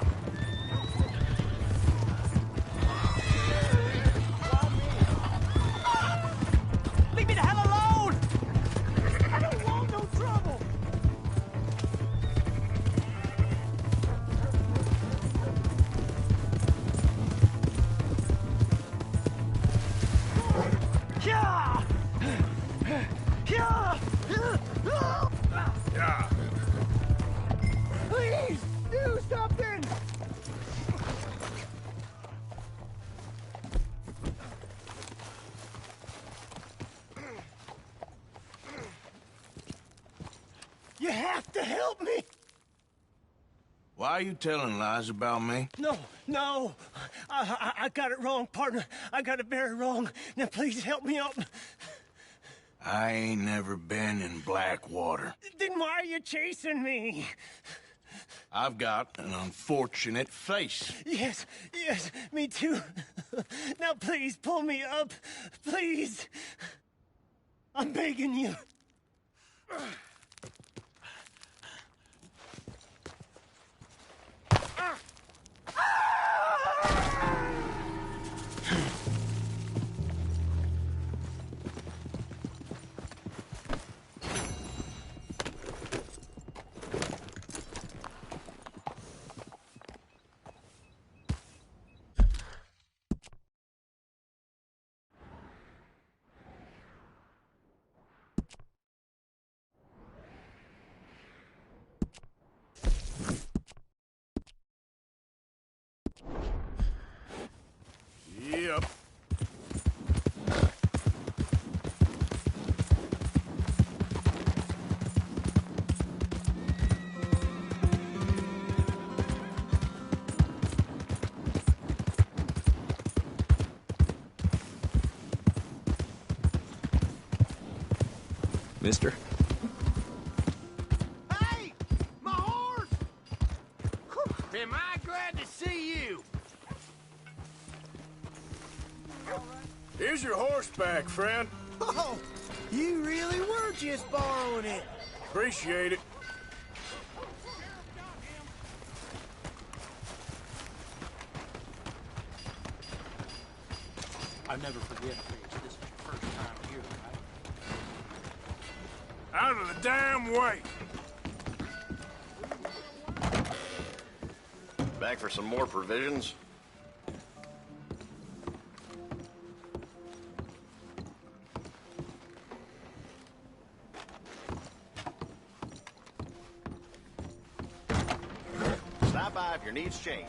Leave me the hell alone! I don't want no trouble! Yeah! Yeah!
Yeah.
Please, do something! You have to help me!
Why are you telling lies about me?
No. I got it wrong, partner. I got it very wrong. Now, please help me up.
I ain't never been in Blackwater.
Then why are you chasing me?
I've got an unfortunate face.
Yes, me too. Now, please, pull me up. Please. I'm begging you.
Yep.
Mister?
Hey! My horse! Am I glad to see you?
Here's your horseback, friend.
Oh, you really were just borrowing it.
Appreciate it.
I never forget things. This is your first time here, right?
Out of the damn way.
Back for some more provisions? Stop by if your needs change.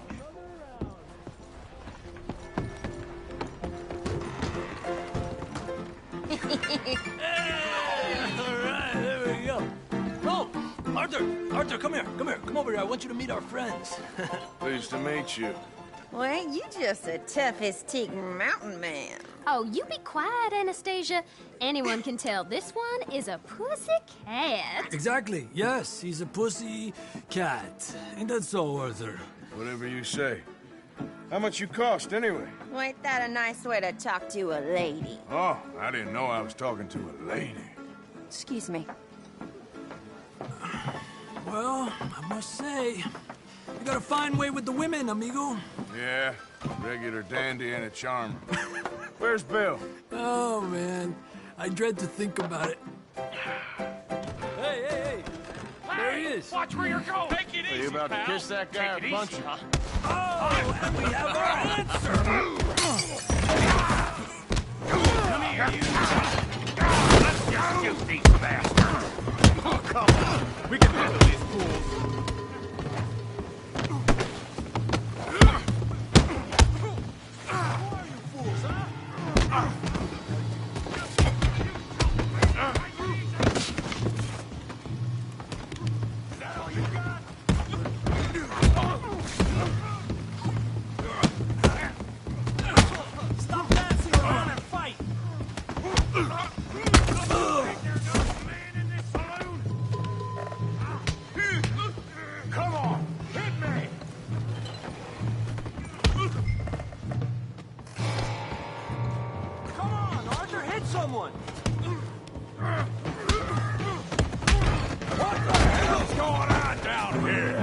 All right, there we go. Oh, Arthur, come here. Come over here. I want you to meet our friends.
Pleased to meet you.
Well, ain't you just a tough-as-teak mountain man?
Oh, you be quiet, Anastasia. Anyone can tell this one is a pussy cat.
Exactly. Yes, he's a pussy cat. Ain't that so, Arthur?
Whatever you say. How much you cost, anyway?
Well, ain't that a nice way to talk to a lady?
Oh, I didn't know I was talking to a lady.
Excuse me.
Well, I must say, you got a fine way with the women, amigo.
Yeah, regular dandy and a charmer. Where's Bill?
Oh, man. I dread to think about it.
Hey! There he is.
Watch where you're going. Take it easy,
Are you about to kiss that guy or punch him?
Oh, and we have our answer!
Come here, you. Let's just shoot these bastards. Oh, come on. We can handle these fools.
Someone!
What the hell's going on down here?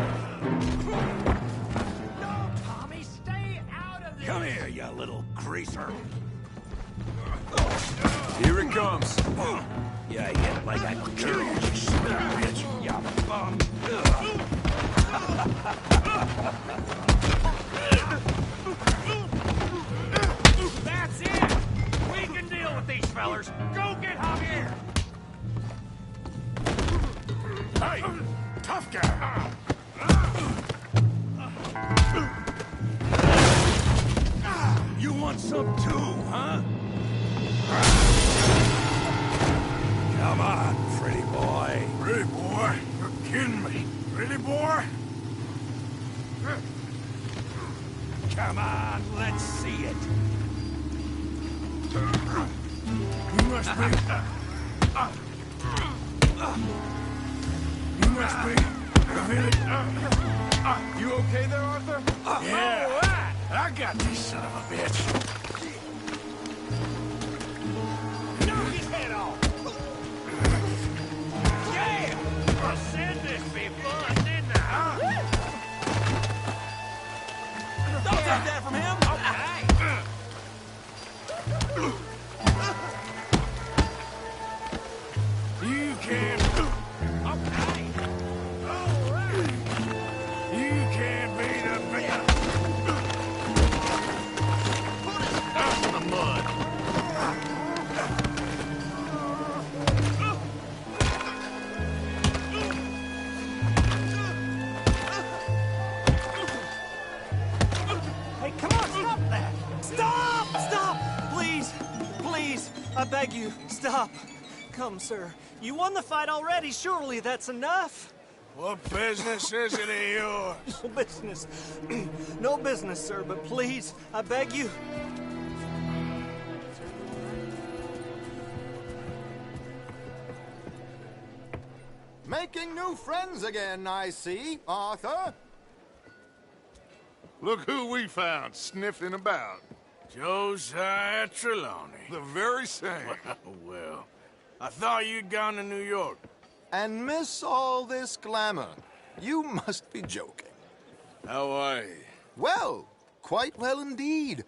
No, Tommy, stay out of this!
Come here, you little greaser.
Here it comes. Yeah, yeah, like I could kill you, you son of a bitch, you bum. That's it! We can deal with these fellers. Go get Javier!
Hey, tough guy!
You want some too, huh? Come on, pretty boy.
Pretty boy? You're kidding me. Pretty boy?
Come on, let's see it.
You must be... You must be...
You okay there, Arthur?
Yeah.
All right.
I got this son of a bitch.
Knock his head off. Yeah! I said this before, didn't I?
Don't take that from him!
Okay.
You can't...
Okay. All right.
You can't beat a man.
Put his ass in the mud.
Hey, come on, stop that! Stop! Stop! Please! Please! I beg you, stop! Come, sir. You won the fight already. Surely that's enough.
What business is it of yours?
No business. No business, sir, but please, I beg you.
Making new friends again, I see, Arthur.
Look who we found sniffing about.
Josiah Trelawney.
The very same.
Well, I thought you'd gone to New York.
And miss all this glamour. You must be joking.
How are you?
Well, quite well indeed.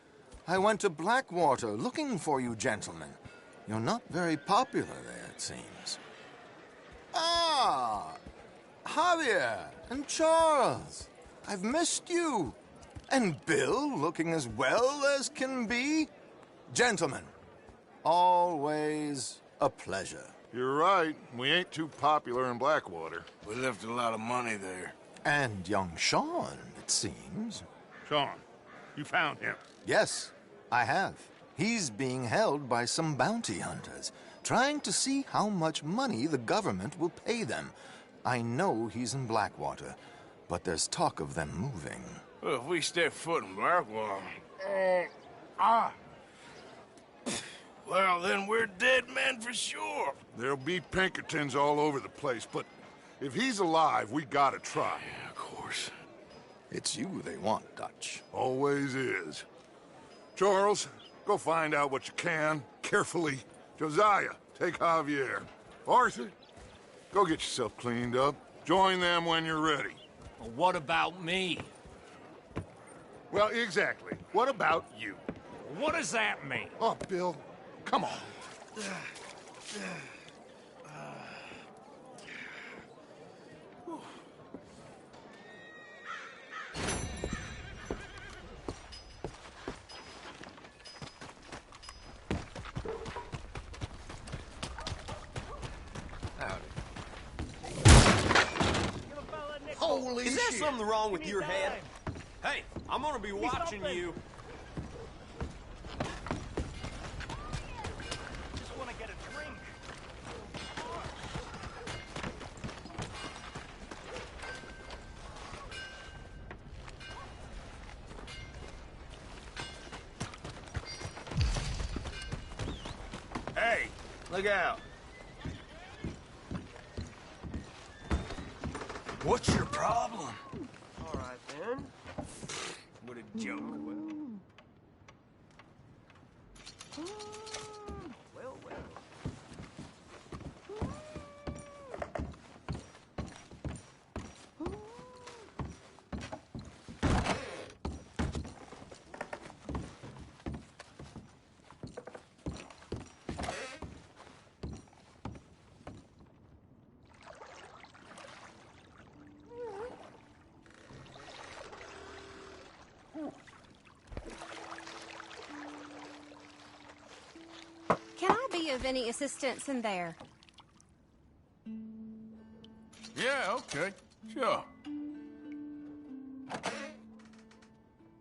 I went to Blackwater looking for you gentlemen. You're not very popular there, it seems. Ah, Javier and Charles. I've missed you. And Bill looking as well as can be. Gentlemen, always a pleasure.
You're right. We ain't too popular in Blackwater.
We left a lot of money there.
And young Sean, it seems.
Sean, you found him.
Yes, I have. He's being held by some bounty hunters, trying to see how much money the government will pay them. I know he's in Blackwater, but there's talk of them moving.
Well, if we step foot in Blackwater... Well, then we're dead men for sure.
There'll be Pinkertons all over the place, but if he's alive, we gotta try.
Yeah, of course.
It's you they want, Dutch.
Always is. Charles, go find out what you can, carefully. Josiah, take Javier. Arthur, go get yourself cleaned up. Join them when you're ready.
Well, what about me?
Well, exactly. What about you?
What does that mean?
Oh, Bill, come on.
Holy
Is there
shit.
something wrong with your head? Hey, I'm gonna be watching you.
Just want to get a drink.
Hey, look out.
What's your problem?
All right, then.
What a joke.
Well, well.
Can I be of any assistance in there?
Yeah, okay. Sure.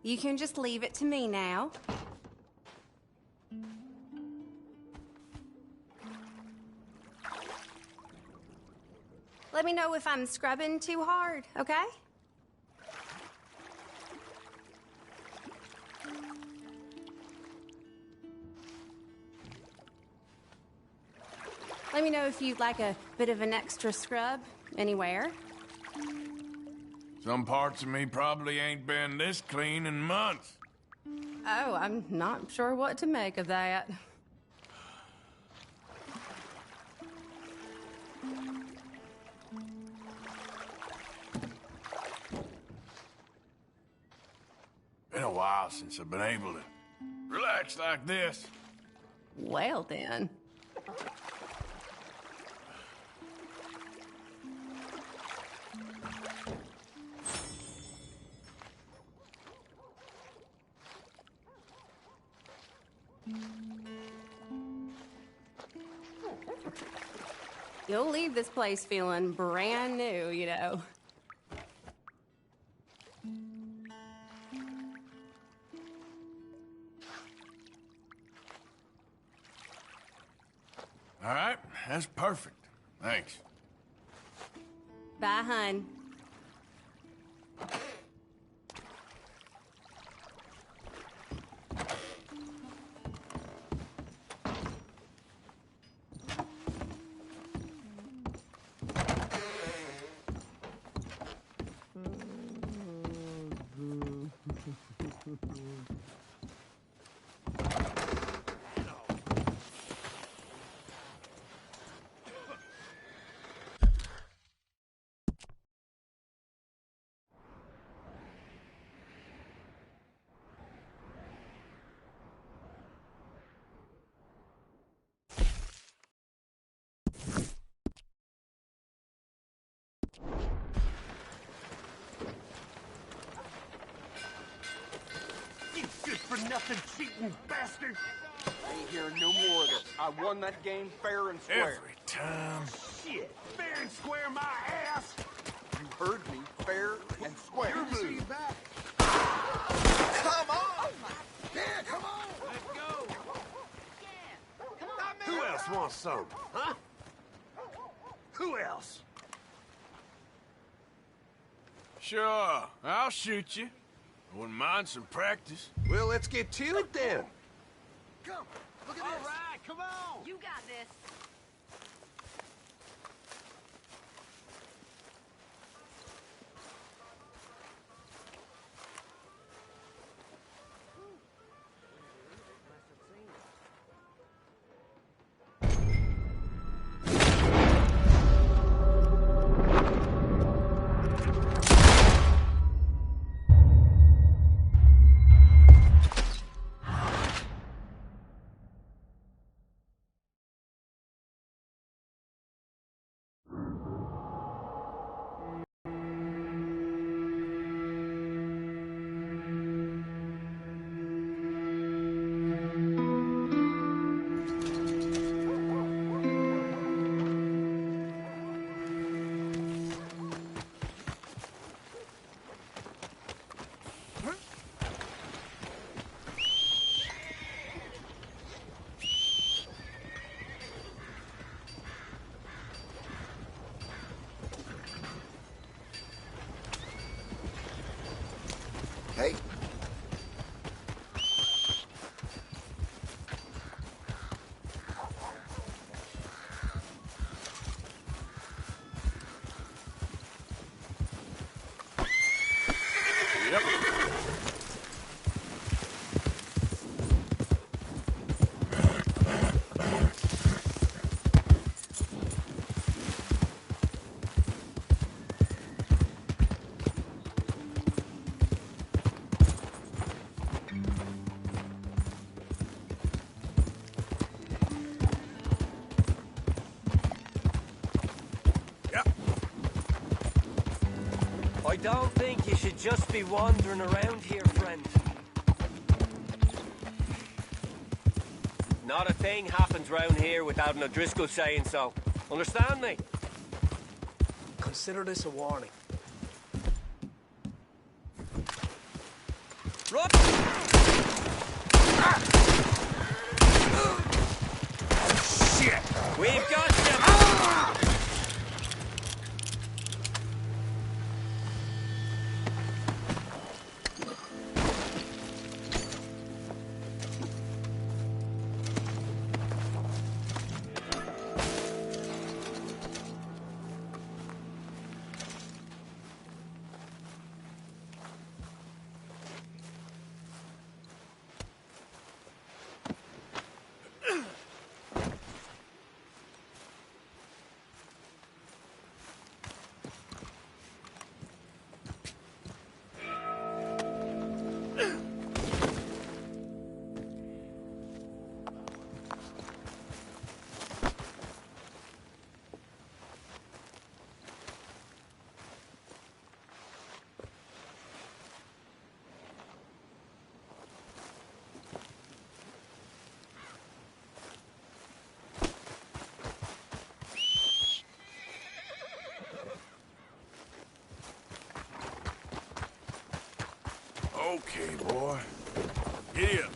You can just leave it to me now. Let me know if I'm scrubbing too hard, okay? Let me know if you'd like a bit of an extra scrub anywhere.
Some parts of me probably ain't been this clean in months.
Oh, I'm not sure what to make of that.
Been a while since I've been able to relax like this.
Well, then. You'll leave this place feeling brand new, you know.
All right, that's perfect. Thanks.
Bye, hun.
You good-for-nothing cheating bastard! I ain't hearing no more of this. I won that game fair and square.
Every time.
Shit! Fair and square my ass! You heard me. Fair and square. Your move. Come on! Yeah, come on! Let's go! Who else wants some? Huh? Who else?
Sure, I'll shoot you. I wouldn't mind some practice.
Well, let's get to it then.
Come, look at this. All right, come on.
You got this.
don't think you should just be wandering around here, friend. Not a thing happens round here without an O'Driscoll saying so. Understand me?
Consider this a warning.
Run!
Shit!
We've got you!
Okay, boy. Giddy up.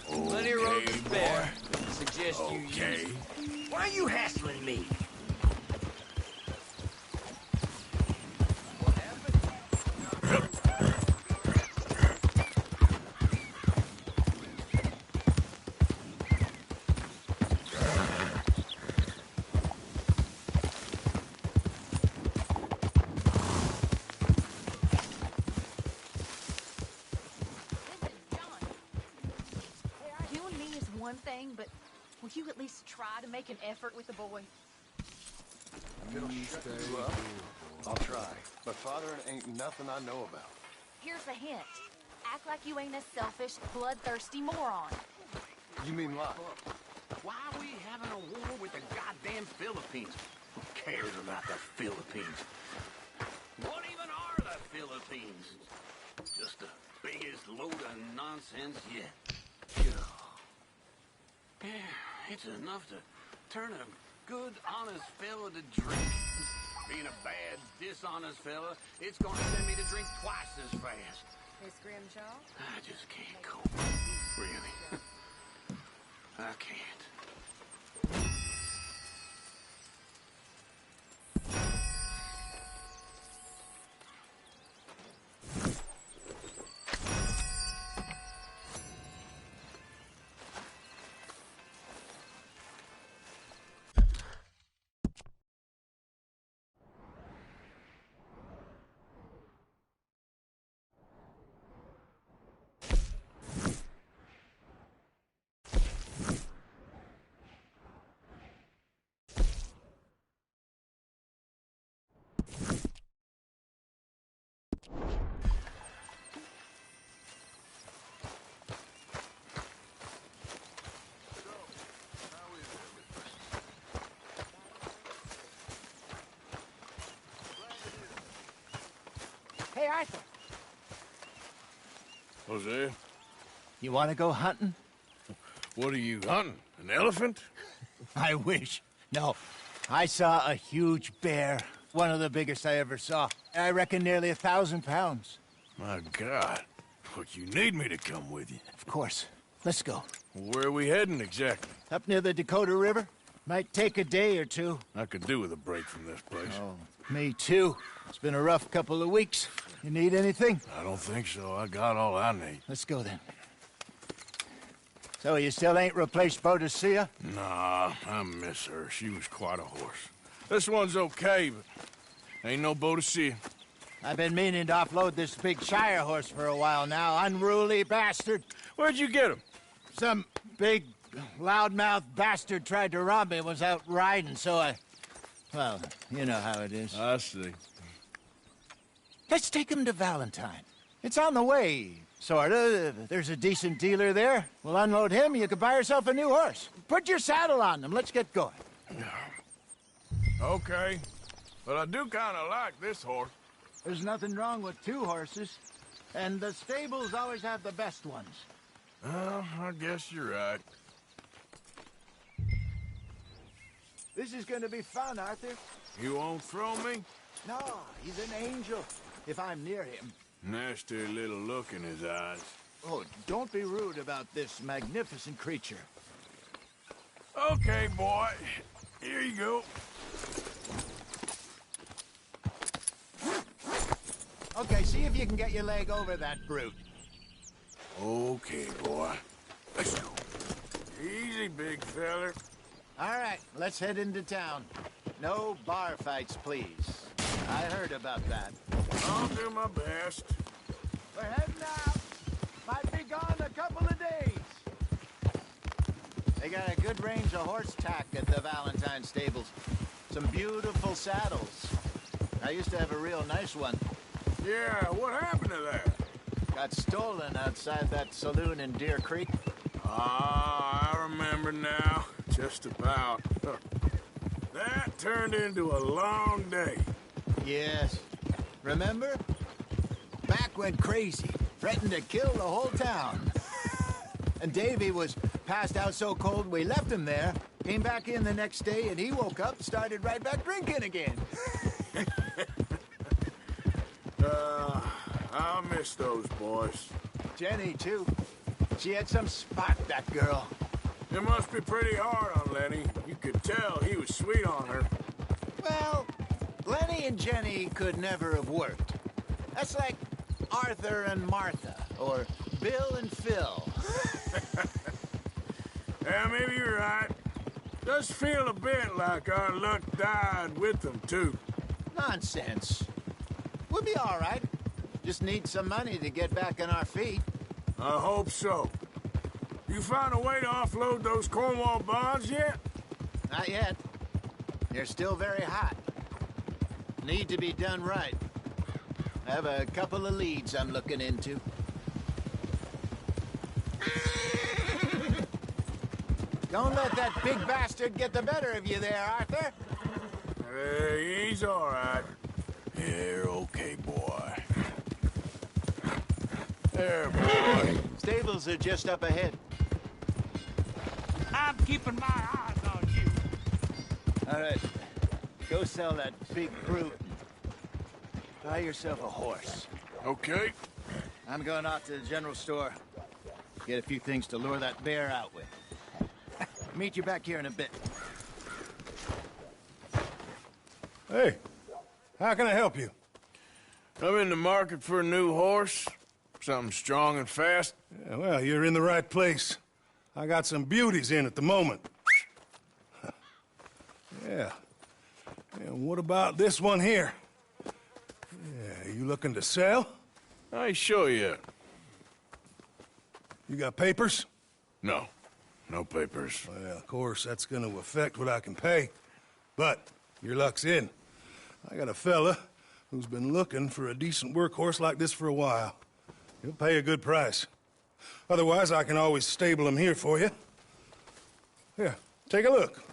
Plenty of room to spare. Suggest you use.
Why are you hassling me?
You and me is one thing, but will you at least try to make an effort with the boy?
It'll shut you up. I'll try. But father ain't nothing I know about.
Here's a hint. Act like you ain't a selfish, bloodthirsty moron.
You mean lie? Why are we having a war with the goddamn Philippines? Who cares about the Philippines? What even are the Philippines? Just the biggest load of nonsense yet. Yeah, it's enough to turn a good, honest fella to drink. Being a bad, dishonest fella, it's gonna send me to drink twice as fast.
Miss Grimshaw?
I just can't cope. Really. I can't.
Hey, Arthur.
Jose?
You want to go hunting?
What are you hunting? An elephant?
I wish. No. I saw a huge bear. One of the biggest I ever saw. I reckon nearly 1,000 pounds.
My God. But you need me to come with you.
Of course. Let's go.
Where are we heading exactly?
Up near the Dakota River. Might take a day or two.
I could do with a break from this place.
Oh, me too. It's been a rough couple of weeks. You need anything?
I don't think so. I got all I need.
Let's go then. So you still ain't replaced Boadicea?
Nah, I miss her. She was quite a horse. This one's okay, but ain't no Boadicea.
I've been meaning to offload this big Shire horse for a while now. Unruly bastard.
Where'd you get him?
Some big, loudmouth bastard tried to rob me and was out riding, so I... Well, you know how it is.
I see.
Let's take him to Valentine. It's on the way, sorta. There's a decent dealer there. We'll unload him, you could buy yourself a new horse. Put your saddle on them, let's get going.
Okay. But I do kind of like this horse.
There's nothing wrong with two horses. And the stables always have the best ones.
Well, I guess you're right.
This is gonna be fun, Arthur.
You won't throw me?
No, he's an angel, if I'm near him.
Nasty little look in his eyes.
Oh, don't be rude about this magnificent creature.
Okay, boy. Here you go.
Okay, see if you can get your leg over that brute.
Okay, boy. Let's go. Easy, big feller.
All right, let's head into town. No bar fights, please. I heard about that.
I'll do my best.
We're heading out. Might be gone a couple of days. They got a good range of horse tack at the Valentine stables. Some beautiful saddles. I used to have a real nice one.
Yeah, what happened to that?
Got stolen outside that saloon in Deer Creek.
Ah, I remember now. Just about. That turned into a long day.
Yes. Remember? Back went crazy, threatened to kill the whole town. And Davy was passed out so cold we left him there. Came back in the next day and he woke up, started right back drinking again.
I'll miss those boys.
Jenny, too. She had some spot, that girl.
It must be pretty hard on Lenny. You could tell he was sweet on her.
Well, Lenny and Jenny could never have worked. That's like Arthur and Martha, or Bill and Phil.
Yeah, maybe you're right. Does feel a bit like our luck died with them, too.
Nonsense. We'll be all right. Just need some money to get back on our feet.
I hope so. You found a way to offload those Cornwall bonds yet?
Not yet. They're still very hot. Need to be done right. I have a couple of leads I'm looking into. Don't let that big bastard get the better of you there, Arthur.
Hey, he's all right. You're okay, boy. There, boy.
Stables are just up ahead.
I'm keeping my eyes on you.
All right. Go sell that big brute. Buy yourself a horse.
Okay.
I'm going off to the general store. Get a few things to lure that bear out with. Meet you back here in a bit.
Hey, how can I help you? I'm in the market for a new horse. Something strong and fast.
Yeah, well, you're in the right place. I got some beauties in at the moment. Yeah. And what about this one here? Yeah, you looking to sell?
I show you.
You got papers?
No. No papers.
Well, of course, that's gonna affect what I can pay. But your luck's in. I got a fella who's been looking for a decent workhorse like this for a while. He'll pay a good price. Otherwise, I can always stable him here for you. Here, take a look.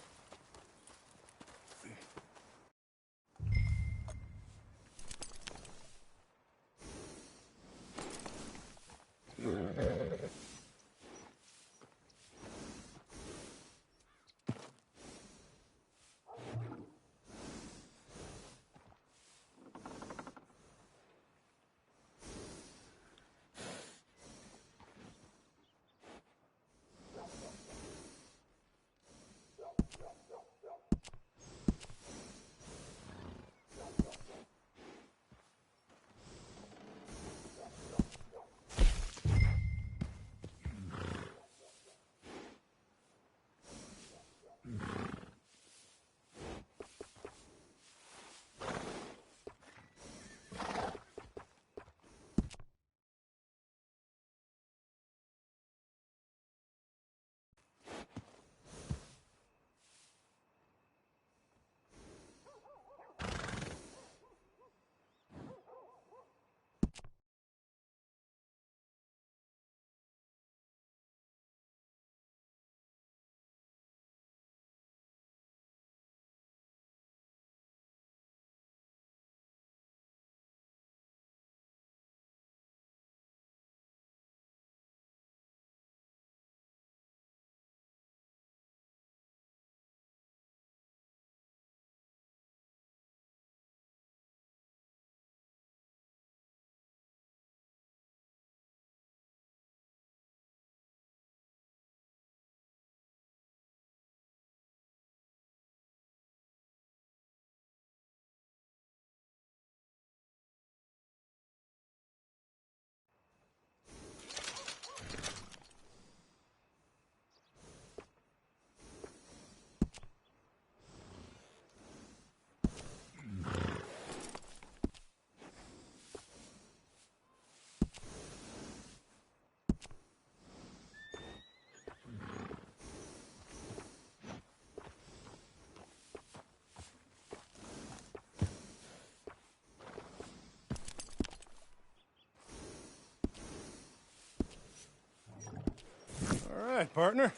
right, partner.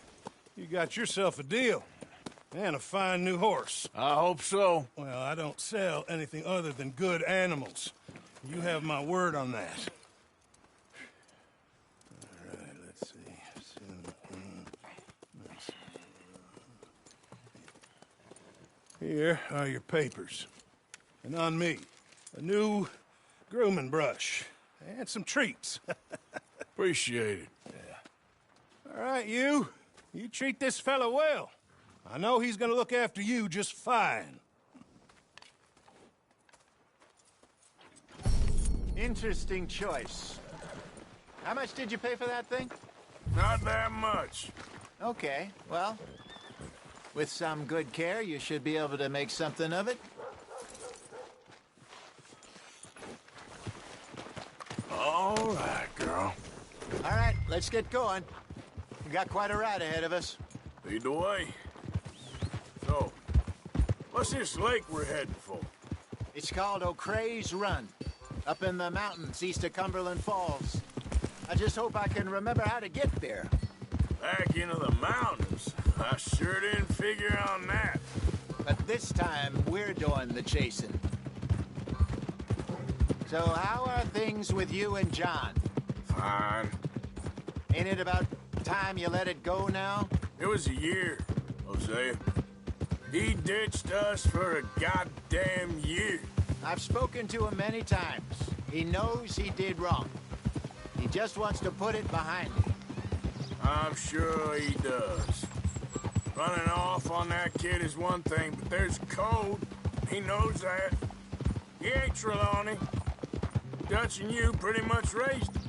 You got yourself a deal. And a fine new horse.
I hope so.
Well, I don't sell anything other than good animals. You have my word on that. All right, let's see. Here are your papers. And on me, a new grooming brush. And some treats.
Appreciate it.
Yeah. All right, you. You treat this fella well. I know he's gonna look after you just fine.
Interesting choice. How much did you pay for that thing?
Not that much.
Okay, well, with some good care, you should be able to make something of it.
All right, girl.
All right, let's get going. We got quite a ride ahead of us.
Lead the way. So, what's this lake we're heading for?
It's called O'Creagh's Run, up in the mountains east of Cumberland Falls. I just hope I can remember how to get there.
Back into the mountains? I sure didn't figure on that.
But this time, we're doing the chasing. So how are things with you and John?
Fine.
Ain't it about time you let it go now?
It was a year, Hosea. He ditched us for a goddamn year.
I've spoken to him many times. He knows he did wrong. He just wants to put it behind him.
I'm sure he does. Running off on that kid is one thing, but there's code. He knows that. He ain't Trelawney. Dutch and you pretty much raised him.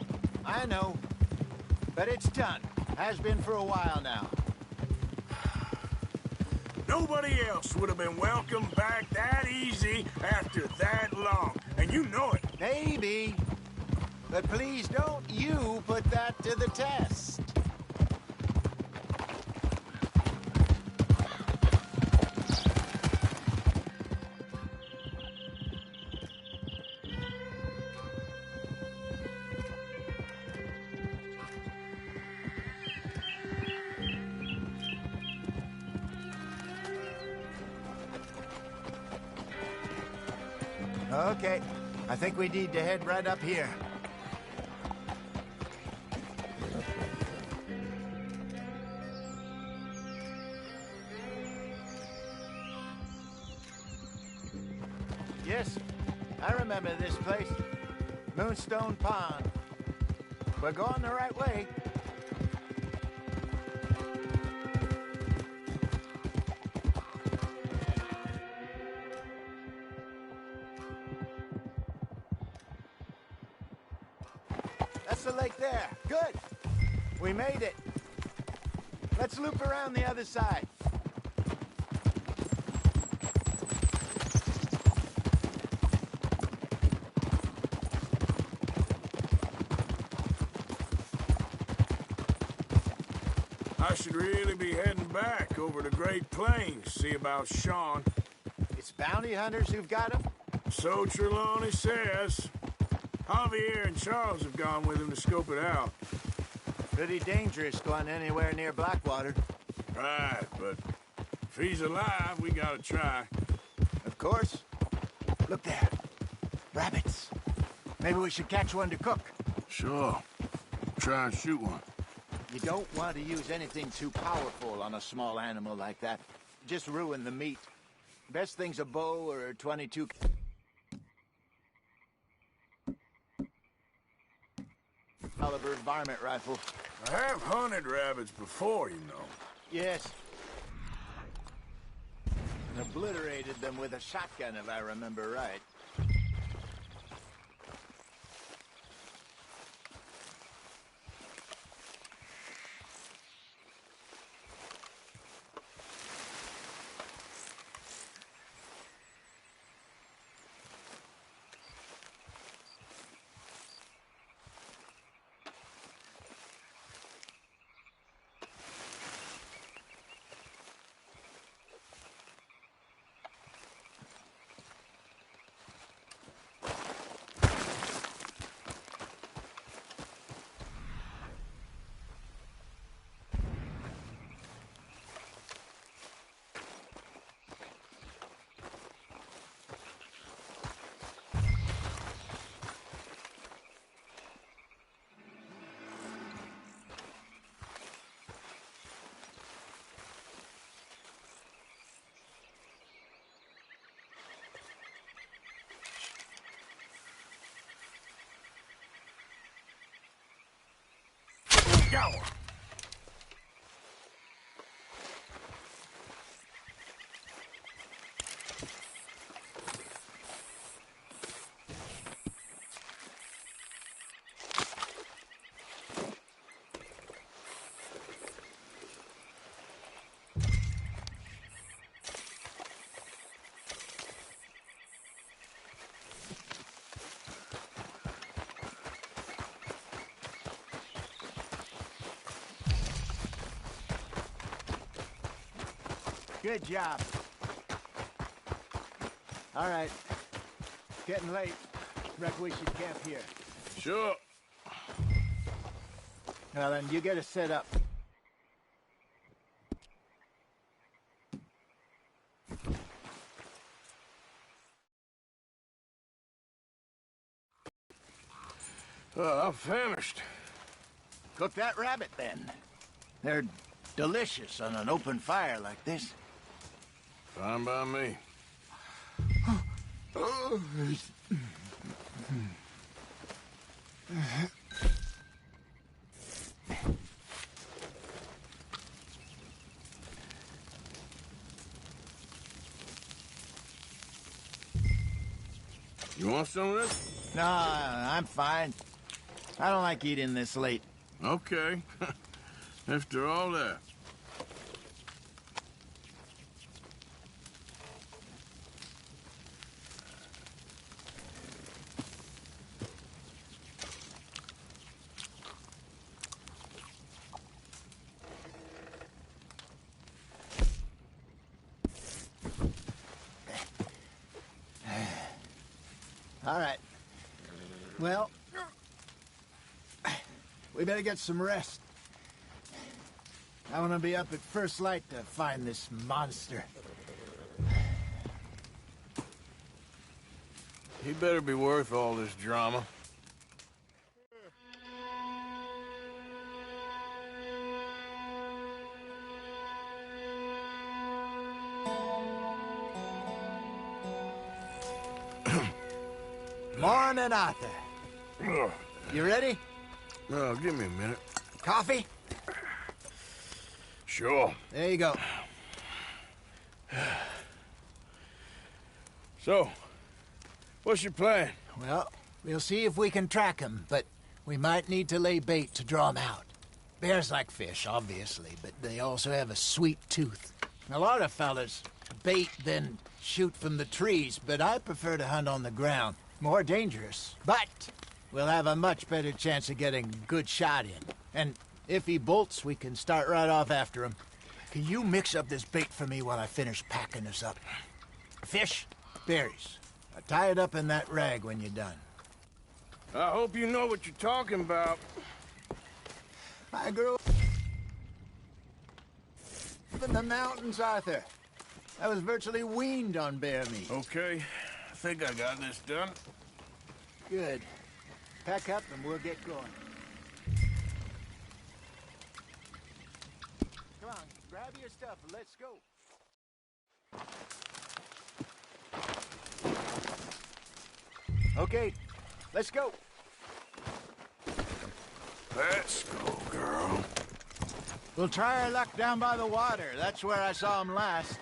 I know. But it's done. Has been for a while now.
Nobody else would have been welcomed back that easy after that long. And you know it.
Maybe. But please don't you put that to the test. Okay, I think we need to head right up here. Yes, I remember this place. Moonstone Pond. We're going the right way. That's the lake there. Good. We made it. Let's loop around the other side.
I should really be heading back over the Great Plains, see about Sean.
It's bounty hunters who've got him?
So Trelawney says. Javier and Charles have gone with him to scope it out.
Pretty dangerous going anywhere near Blackwater.
Right, but if he's alive, we gotta try.
Of course. Look there. Rabbits. Maybe we should catch one to cook.
Sure. Try and shoot one.
You don't want to use anything too powerful on a small animal like that. Just ruin the meat. Best thing's a bow or a .22... caliber varmint rifle.
I have hunted rabbits before, you know.
Yes. And obliterated them with a shotgun, if I remember right.
Go!
Good job. All right. Getting late. Reckon we should camp here.
Sure.
Well, then, you get us set up.
Well, I'm famished.
Cook that rabbit, then. They're delicious on an open fire like this.
Fine by me. You want some of this?
No, I'm fine. I don't like eating this late.
Okay. After all that.
All right. Well, we better get some rest. I want to be up at first light to find this monster.
He better be worth all this drama.
Morning, Arthur. You ready?
No, give me a minute.
Coffee?
Sure.
There you go.
So, what's your plan?
Well, we'll see if we can track him, but we might need to lay bait to draw him out. Bears like fish, obviously, but they also have a sweet tooth. A lot of fellas bait, then shoot from the trees, but I prefer to hunt on the ground. More dangerous, but we'll have a much better chance of getting a good shot in. And if he bolts, we can start right off after him. Can you mix up this bait for me while I finish packing this up? Fish, berries. Tie it up in that rag when you're done.
I hope you know what you're talking about.
I grew up in the mountains, Arthur. I was virtually weaned on bear meat.
Okay, I think I got this done.
Good. Pack up and we'll get going. Come on, grab your stuff and let's go. Okay, let's go.
Let's go, girl.
We'll try our luck down by the water. That's where I saw him last.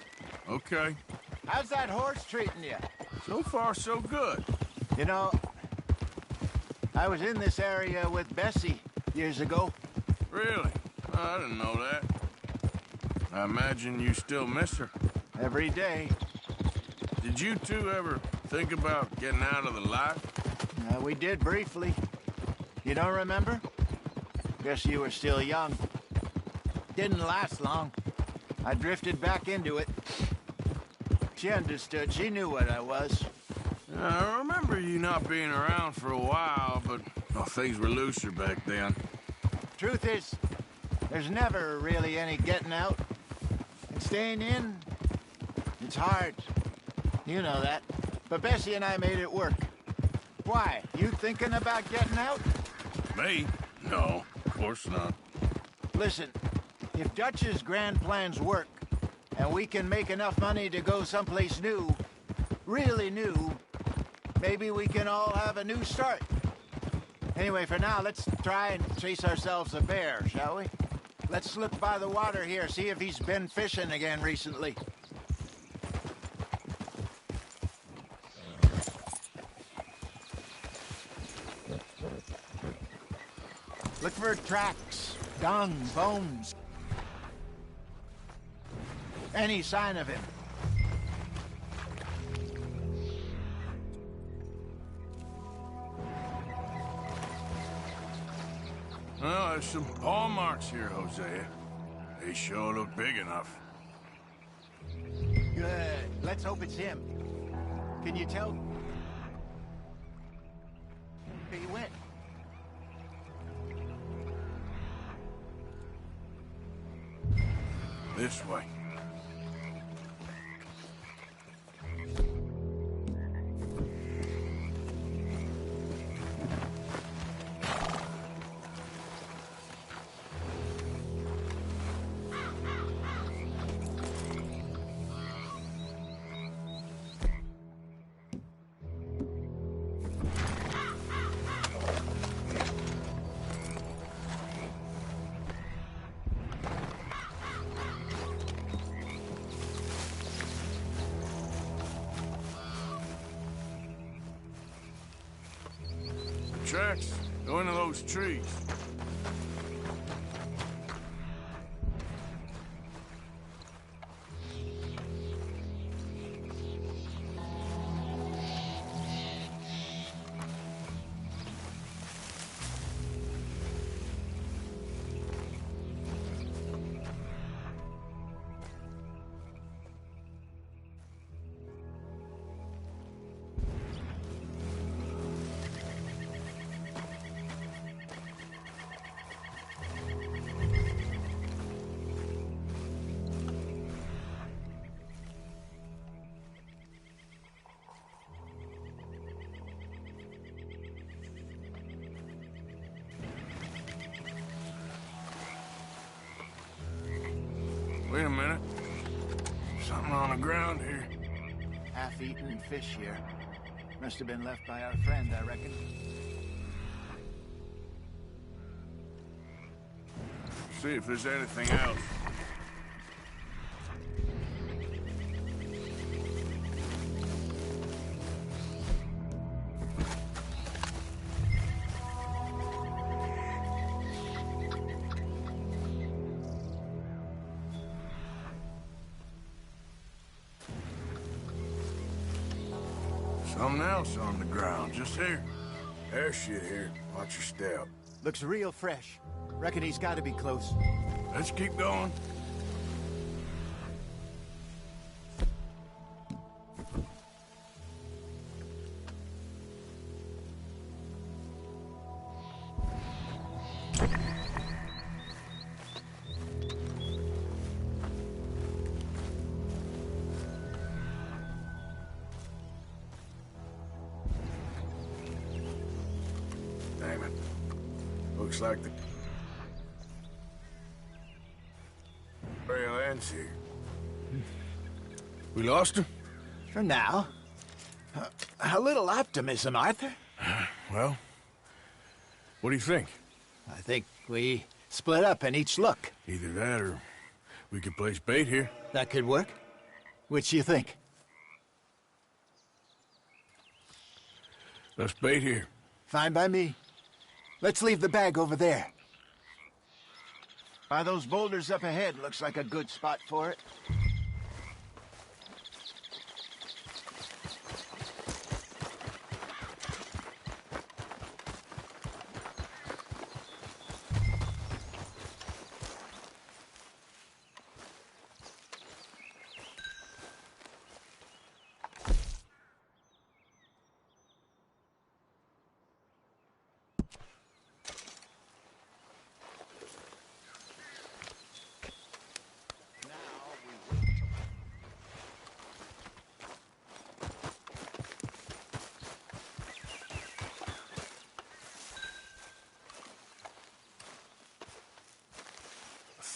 Okay.
How's that horse treating you?
So far, so good.
You know, I was in this area with Bessie years ago.
Really? I didn't know that. I imagine you still miss her.
Every day.
Did you two ever think about getting out of the life?
We did briefly. You don't remember? Guess you were still young. Didn't last long. I drifted back into it. She understood. She knew what I was.
I remember you not being around for a while, but things were looser back then.
Truth is, there's never really any getting out. And staying in, it's hard. You know that. But Bessie and I made it work. Why? You thinking about getting out?
Me? No, of course not.
Listen, if Dutch's grand plans work, and we can make enough money to go someplace new, really new, maybe we can all have a new start. Anyway, for now, let's try and chase ourselves a bear, shall we? Let's look by the water here, see if he's been fishing again recently. Look for tracks, dung, bones. Any sign of him.
Well, there's some paw marks here, Hosea. They sure look big enough.
Good. Let's hope it's him. Can you tell? He went.
This way. Tracks go into those trees. Wait a minute. Something on the ground here.
Half-eaten fish here. Must have been left by our friend, I reckon.
See if there's anything else. Something else on the ground, just here. There's shit here. Watch your step.
Looks real fresh. Reckon he's got to be close.
Let's keep going. Damn it. Looks like the trail ends here. We lost him?
For now. A little optimism, Arthur.
Well, what do you think?
I think we split up and each look.
Either that or we could place bait here.
That could work. Which you think?
Let's bait here.
Fine by me. Let's leave the bag over there. By those boulders up ahead, looks like a good spot for it.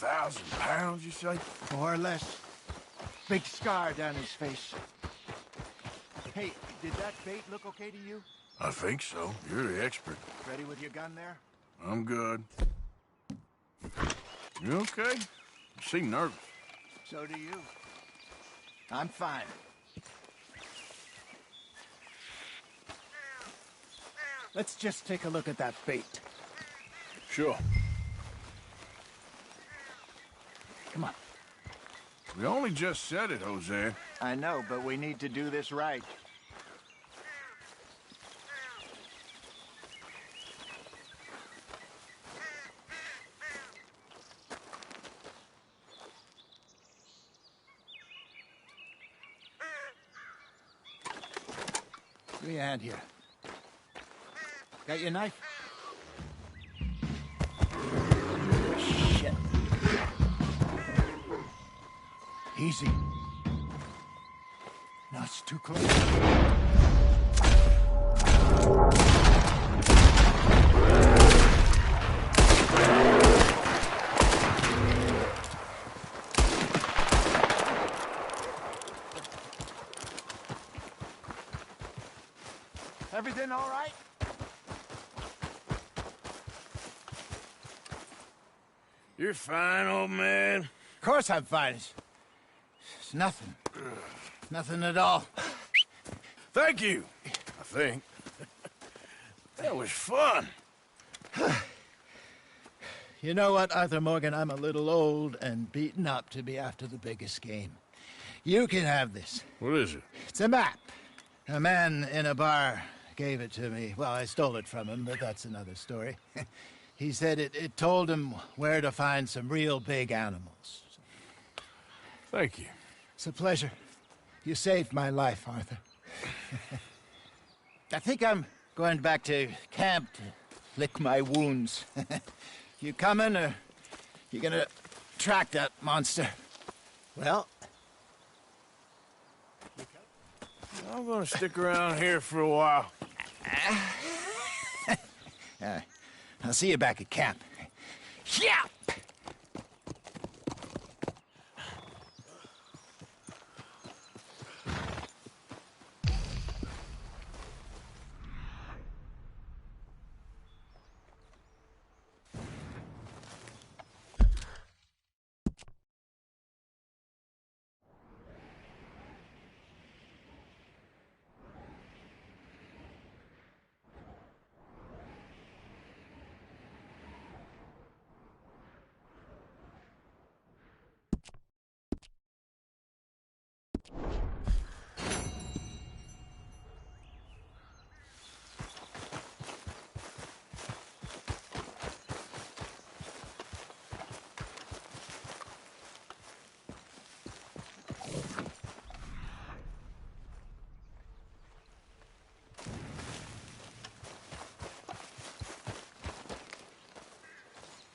£1,000, you say?
More or less. Big scar down his face. Hey, did that bait look okay to you?
I think so. You're the expert.
Ready with your gun there?
I'm good. You okay? You seem nervous.
So do you. I'm fine. Let's just take a look at that bait.
Sure.
Come on.
We only just said it, Jose.
I know, but we need to do this right. Give me a hand here. Got your knife? Shit. Easy. No, it's too close. Everything all right?
You're fine, old man.
Of course I'm fine. It's nothing. Nothing at all.
Thank you, I think. That was fun.
You know what, Arthur Morgan? I'm a little old and beaten up to be after the biggest game. You can have this.
What is it?
It's a map. A man in a bar gave it to me. Well, I stole it from him, but that's another story. He said it told him where to find some real big animals.
Thank you.
It's a pleasure. You saved my life, Arthur. I think I'm going back to camp to lick my wounds. You coming, or you gonna track that monster? Well,
I'm gonna stick around here for a while.
I'll see you back at camp. Yeah!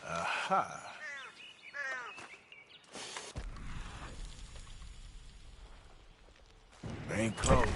Aha. Ain't close.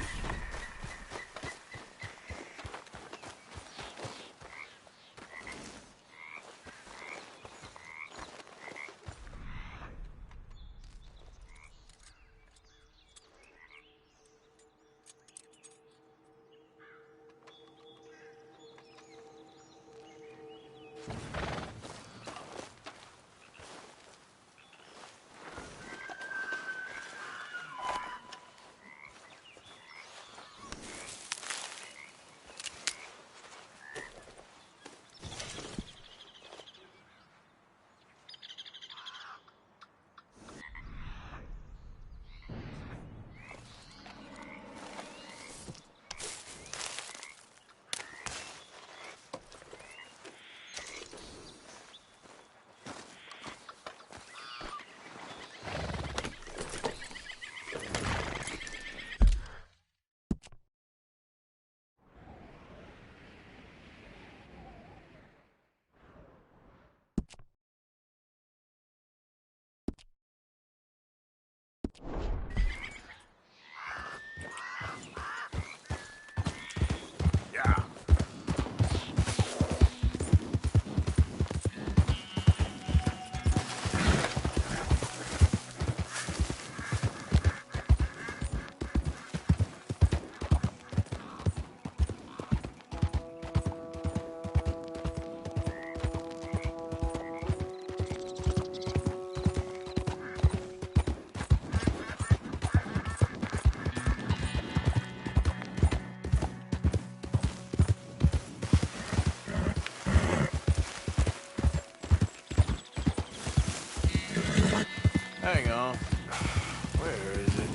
Hang on. Where is it?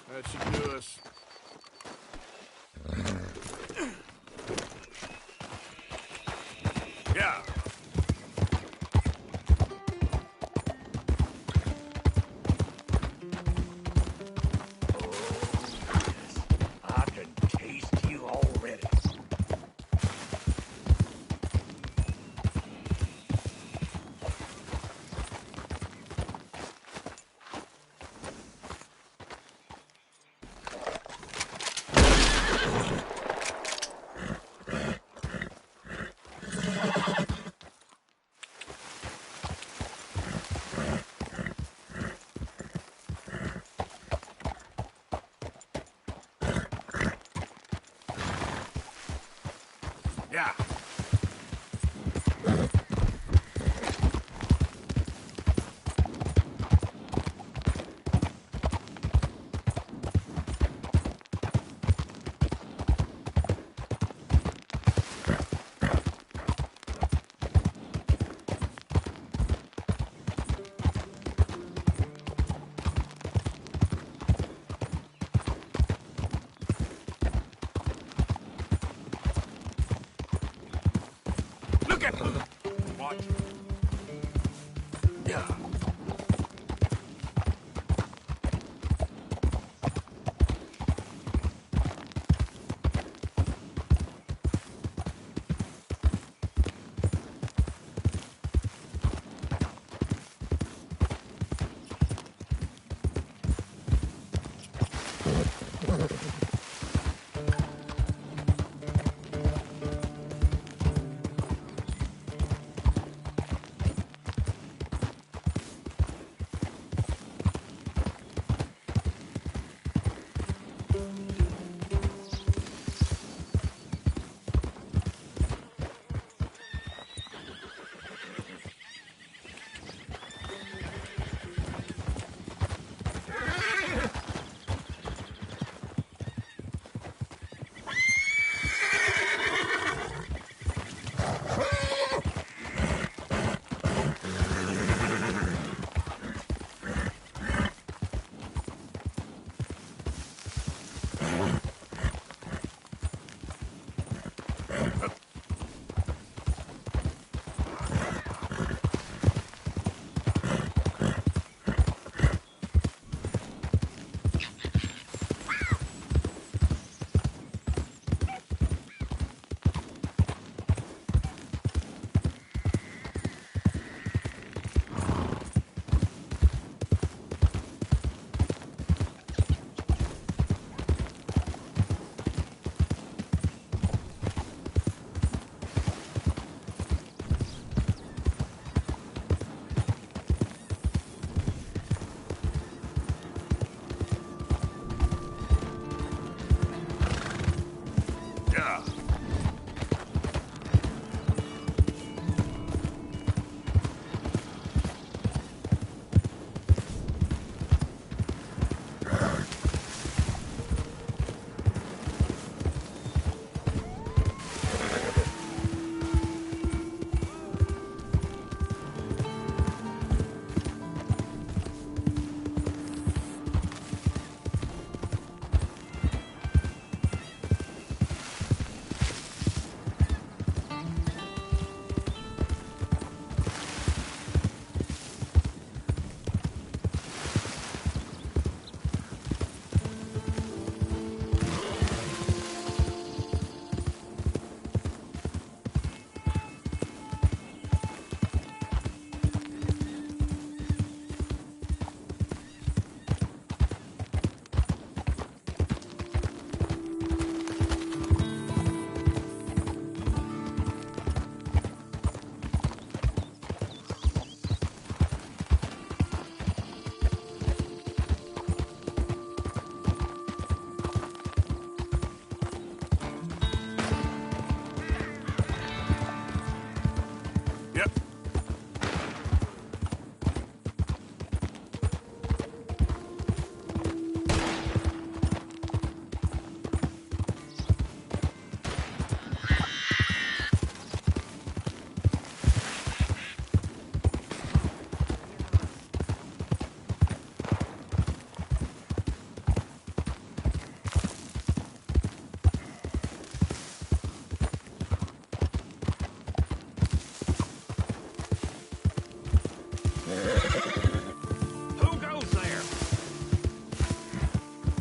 That should do us. Yeah.
I can taste you already.
Yeah. Look at him! Watch. Yeah.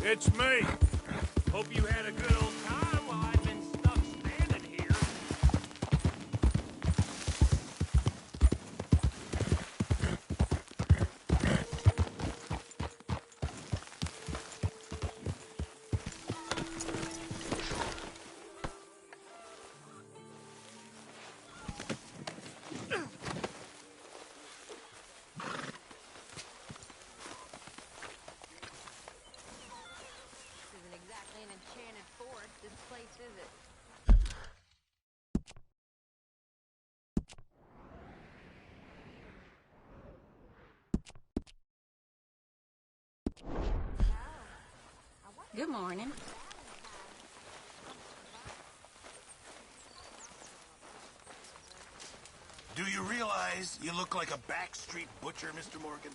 It's me.
Hope you had a good old time while I've been stuck standing here.
Isn't exactly an enchanted forest, this place, is it?
Good morning.
Do you realize you look like a backstreet butcher, Mr. Morgan?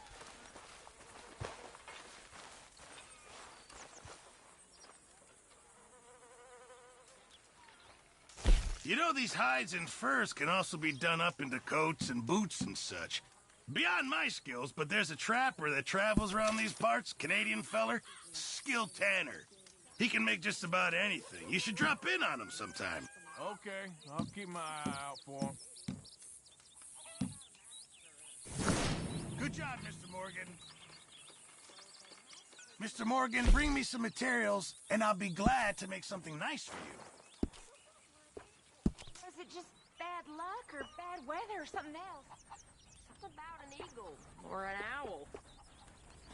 You know, these hides and furs can also be done up into coats and boots and such. Beyond my skills, but there's a trapper that travels around these parts, Canadian feller, skilled tanner. He can make just about anything. You should drop in on him sometime.
Okay, I'll keep my eye out for him.
Good job, Mr. Morgan. Mr. Morgan, bring me some materials, and I'll be glad to make something nice for you.
Is it just bad luck or bad weather or something else?
Something about an eagle or an owl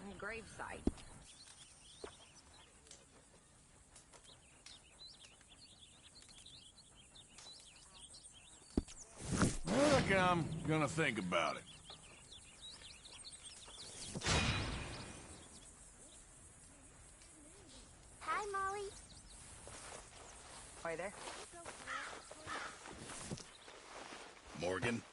on the gravesite.
I reckon I'm gonna think about it.
Hi, Molly.
Are you there?
Morgan?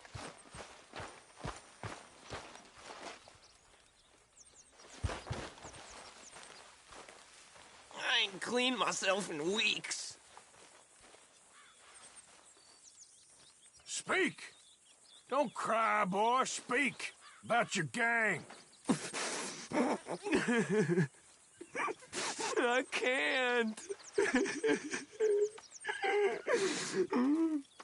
I ain't cleaned myself in weeks.
Speak! Don't cry, boy. Speak about your gang.
I can't.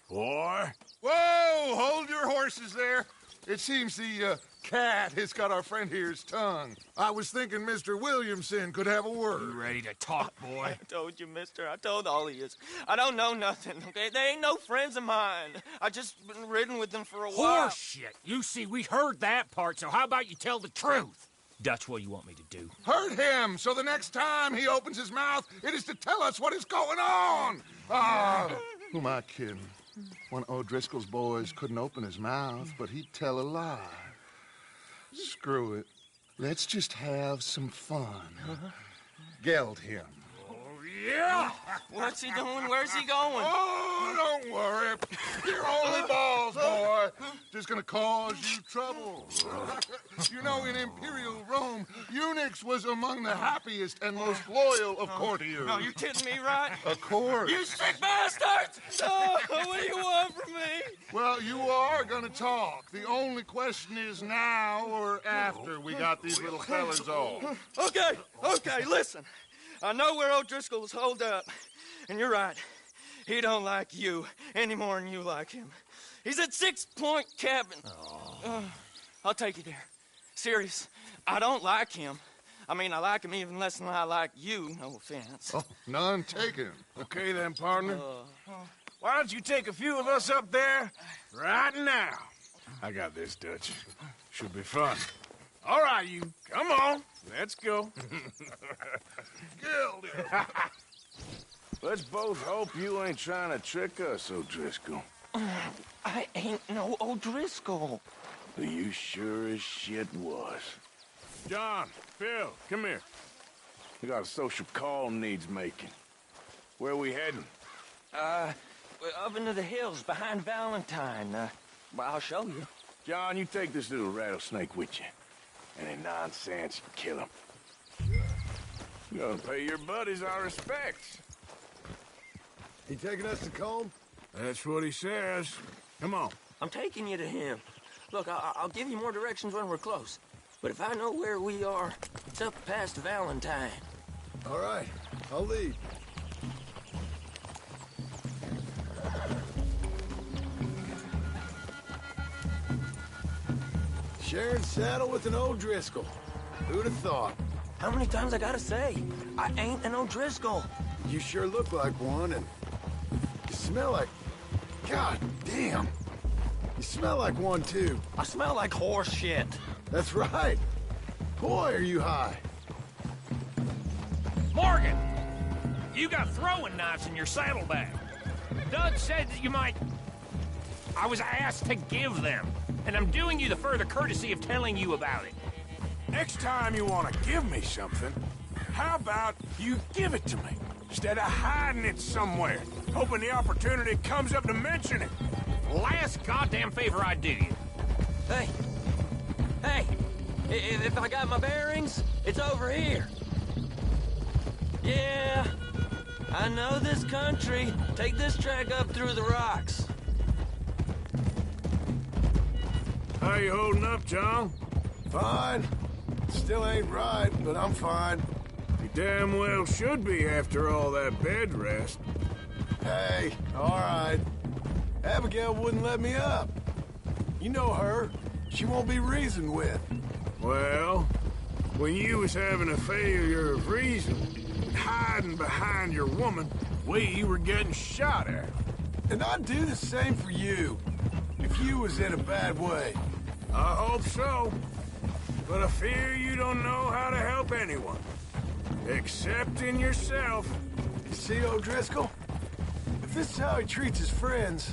Boy.
Whoa! Hold your horses there. It seems the cat has got our friend here's tongue. I was thinking Mr. Williamson could have a word.
You ready to talk, boy?
I told you, mister. I told all of you. I don't know nothing, okay? They ain't no friends of mine. I just been ridden with them for a while.
Horseshit! You see, we heard that part, so how about you tell the truth? Dutch, what do you want me to do?
Hurt him, so the next time he opens his mouth, it is to tell us what is going on. Ah, who am I kidding? One of O'Driscoll's boys couldn't open his mouth, but he'd tell a lie. Screw it. Let's just have some fun. Geld him.
Yeah! What's he doing? Where's he going?
Oh, don't worry. You're only balls, boy. Just gonna cause you trouble. You know, in Imperial Rome, eunuchs was among the happiest and most loyal of courtiers.
No, you kidding me, right?
Of course.
You sick bastards! Oh, what do you want from me?
Well, you are gonna talk. The only question is now or after we got these little fellas off.
Okay, listen. I know where O'Driscoll's holed up, and you're right. He don't like you any more than you like him. He's at 6 Point Cabin. I'll take you there. Serious, I don't like him. I mean, I like him even less than I like you, no offense.
Oh, none taken.
Okay then, partner. Why don't you take a few of us up there right now? I got this, Dutch. Should be fun. All right, you. Come on. Let's go.
Geld him.
Let's both hope you ain't trying to trick us, O'Driscoll.
I ain't no O'Driscoll.
You sure as shit was.
John, Phil, come here.
We got a social call needs making. Where we heading?
Up into the hills behind Valentine. Well, I'll show you.
John, you take this little rattlesnake with you. Any nonsense, you kill him. You gotta pay your buddies our respects.
He taking us to Combe? That's what he says. Come on.
I'm taking you to him. Look, I'll give you more directions when we're close. But if I know where we are, it's up past Valentine.
All right, I'll lead. Sharing saddle with an O'Driscoll. Who'd have thought?
How many times I gotta say? I ain't an O'Driscoll.
You sure look like one, and you smell like... God damn. You smell like one, too.
I smell like horse shit.
That's right. Boy, are you high.
Morgan! You got throwing knives in your saddlebag. Doug said that you might... I was asked to give them, and I'm doing you the further courtesy of telling you about it.
Next time you want to give me something, how about you give it to me, instead of hiding it somewhere, hoping the opportunity comes up to mention it.
Last goddamn favor I do you.
Hey! Hey! If I got my bearings, it's over here. Yeah, I know this country. Take this track up through the rocks.
How you holding up, John? Fine. Still ain't right, but I'm fine. You damn well should be after all that bed rest. Hey, all right. Abigail wouldn't let me up. You know her. She won't be reasoned with. Well, when you was having a failure of reason, hiding behind your woman, we were getting shot at. And I'd do the same for you, if you was in a bad way. I hope so. But I fear you don't know how to help anyone. Except in yourself. You see, O'Driscoll? If this is how he treats his friends,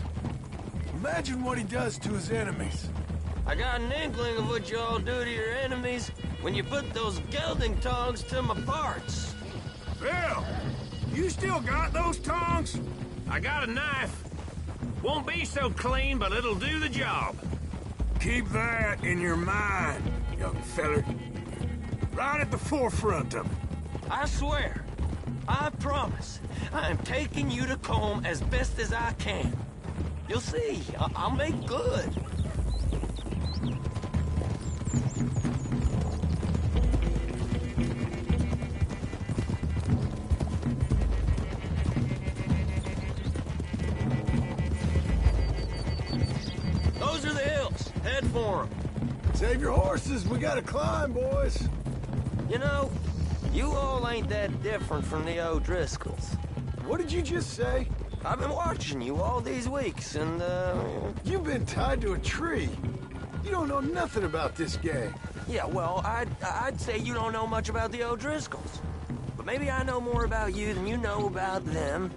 imagine what he does to his enemies.
I got an inkling of what you all do to your enemies when you put those gelding tongs to my parts.
Bill, you still got those tongs? I got a knife. Won't be so clean, but it'll do the job.
Keep that in your mind, young feller. Right at the forefront of it.
I swear, I promise, I'm taking you to Combe as best as I can. You'll see, I'll make good. Those are the hills. Head for them.
Save your horses. We gotta climb, boys.
You know, you all ain't that different from the O'Driscolls.
What did you just say?
I've been watching you all these weeks, and,
You've been tied to a tree. You don't know nothing about this gang.
Yeah, well, I'd say you don't know much about the O'Driscolls. But maybe I know more about you than you know about them.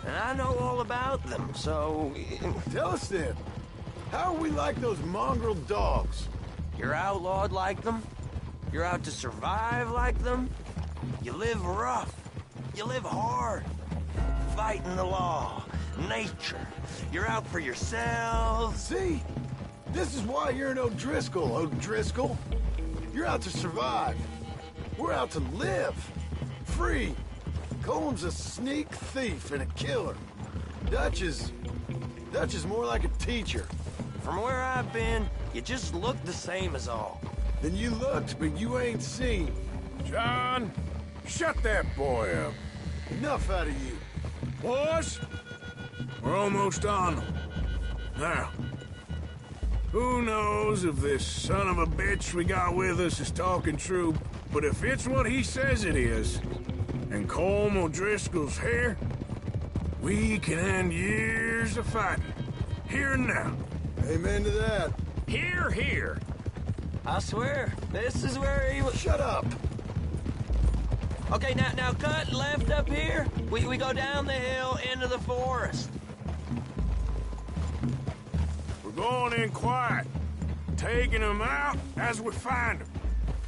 And I know all about them, so...
Tell us then. How are we like those mongrel dogs?
You're outlawed like them. You're out to survive like them. You live rough. You live hard. Fighting the law. Nature. You're out for yourselves.
See? This is why you're an O'Driscoll, O'Driscoll. You're out to survive. We're out to live. Free. Combs a sneak thief and a killer. Dutch is more like a teacher.
From where I've been, you just look the same as all.
Then you looked, but you ain't seen. John, shut that boy up. Enough out of you. Boys, we're almost on them. Now, who knows if this son of a bitch we got with us is talking true, but if it's what he says it is, and Colm O'Driscoll's here, we can end years of fighting. Here and now. Amen to that.
Here, here.
I swear, this is where he was...
Shut up!
Okay, now cut left up here. We go down the hill into the forest.
We're going in quiet, taking them out as we find them,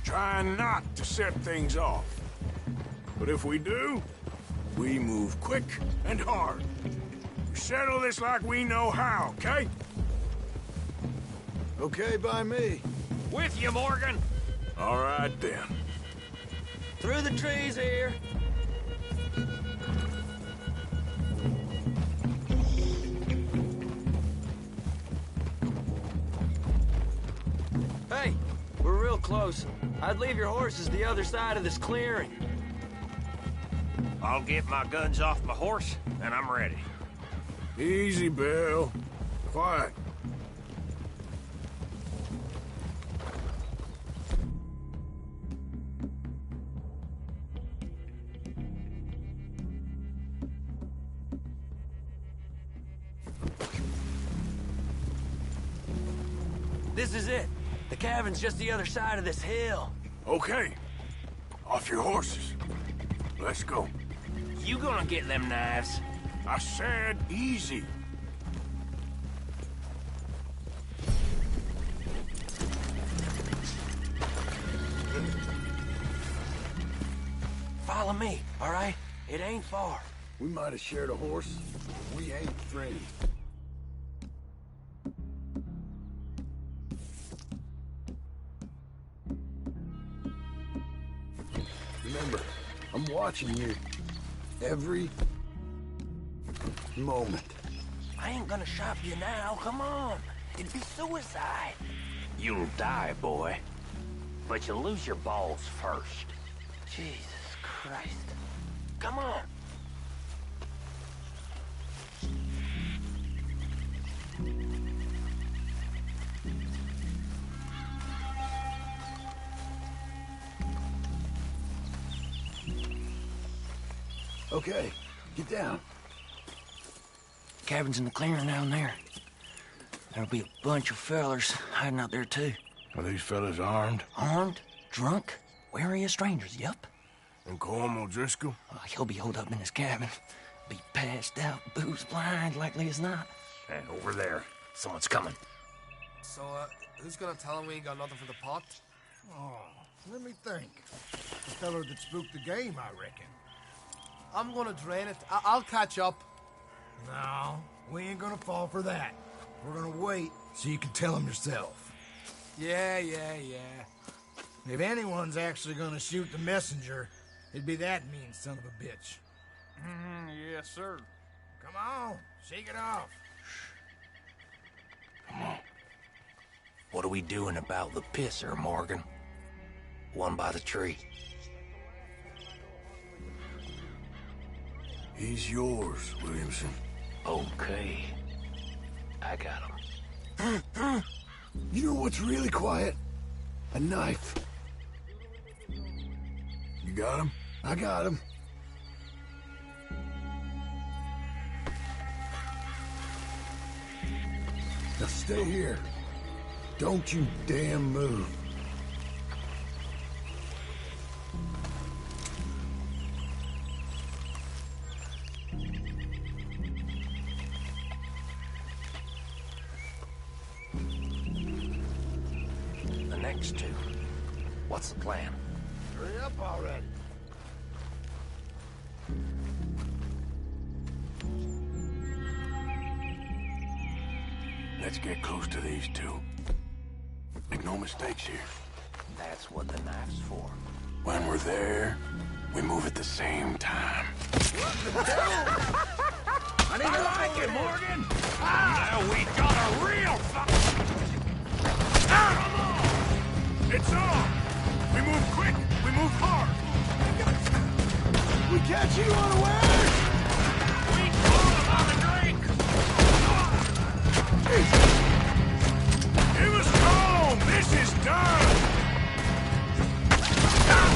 trying not to set things off. But if we do, we move quick and hard. We settle this like we know how, okay? Okay by me.
With you, Morgan.
All right, then.
Through the trees here. Hey, we're real close. I'd leave your horses the other side of this clearing.
I'll get my guns off my horse, and I'm ready.
Easy, Bill. Quiet.
This is it. The cabin's just the other side of this hill.
Okay. Off your horses. Let's go.
You gonna get them knives?
I said easy.
Follow me, all right? It ain't far.
We might have shared a horse. We ain't friends. Remember, I'm watching you every moment.
I ain't gonna shop you now, come on. It'd be suicide.
You'll die, boy. But you'll lose your balls first.
Jesus Christ. Come on.
Okay, get down.
Cabin's in the clearing down there. There'll be a bunch of fellers hiding out there, too.
Are these fellas armed?
Armed, drunk, wary of strangers, yup.
And Colm O'Driscoll?
He'll be holed up in his cabin. Be passed out, booze blind, likely as not.
And over there, someone's coming.
So, who's gonna tell him we ain't got nothing for the pot?
Oh, let me think. The feller that spooked the game, I reckon.
I'm gonna drain it. I'll catch up.
No, we ain't gonna fall for that. We're gonna wait so you can tell him yourself.
Yeah.
If anyone's actually gonna shoot the messenger, it'd be that mean son of a bitch.
Yes, sir.
Come on, shake it off.
Come on. What are we doing about the pisser, Morgan? One by the tree.
He's yours, Williamson.
Okay. I got him.
You know what's really quiet? A knife.
You got him?
I got him. Now stay here. Don't you damn move.
The next two. What's the plan?
Hurry up already.
Let's get close to these two. Make no mistakes here.
That's what the knife's for.
When we're there, we move at the same time.
I like it, Morgan! Now we got a real
Come on! It's on! We move quick! We move hard!
We catch you unawares!
We caught him on a drink!
Give us home! This is done!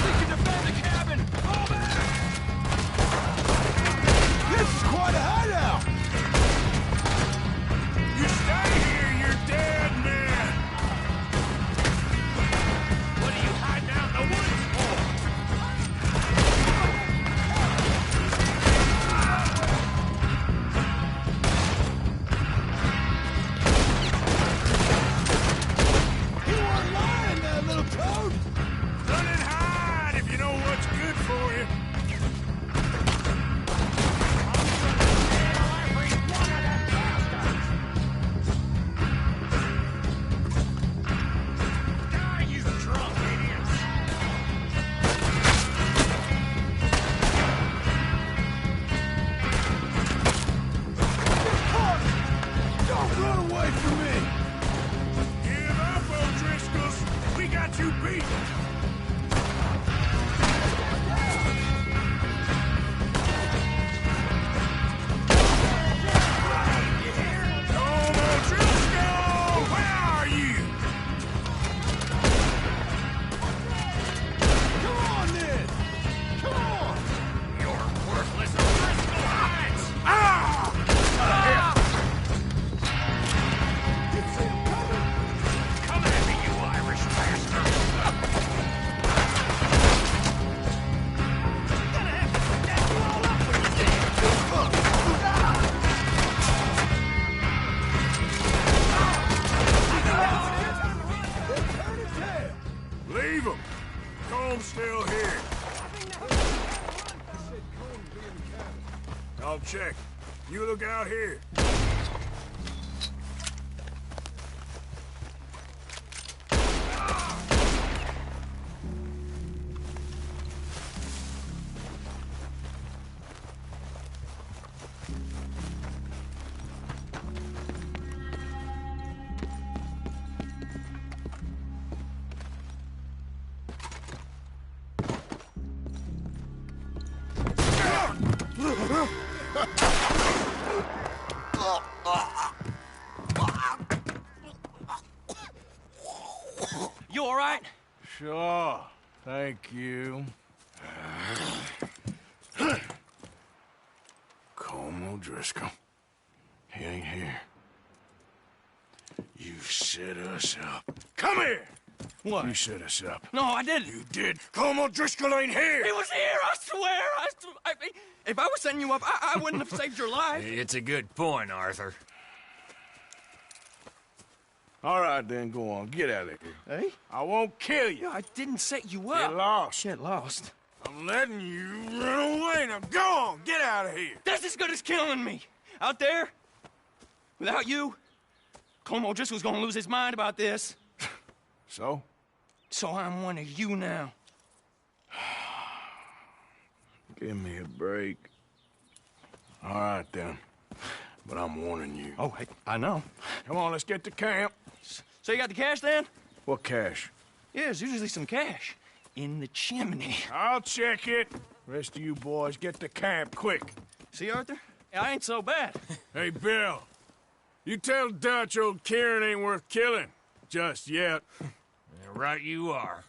We can defend the cabin! Fall back!
This is quite a hideout!
You stay here, you're dead, man!
What are you hiding out in the woods for?
You weren't lying there, little toad!
Run and hide if you know what's good for you.
Die, you drunk idiots!
Don't run away from me!
Give up, O'Driscolls! We got you beat! Cole's still here. I'll check. You look out here.
You all right?
Sure. Thank you. Colm O'Driscoll. He ain't here. You set us up. Come here!
What?
You set us up.
No, I didn't.
You did. Colm O'Driscoll ain't here!
He was here, I swear! If I was setting you up, I wouldn't have saved your life.
It's a good point, Arthur.
All right, then, go on. Get out of here.
Hey?
I won't kill you.
I didn't set you up.
Get lost.
Get lost.
I'm letting you run away. Now go on. Get out of here.
That's as good as killing me. Out there, without you, Colm O'Driscoll's gonna lose his mind about this.
So?
So I'm one of you now.
Give me a break. All right, then. But I'm warning you.
Oh, hey, I know.
Come on, let's get to camp.
So you got the cash, then?
What cash?
Yeah, there's usually some cash in the chimney.
I'll check it. Rest of you boys, get to camp, quick.
See, Arthur? I ain't so bad.
Hey, Bill. You tell Dutch old Kieran ain't worth killing. Just yet.
Right you are.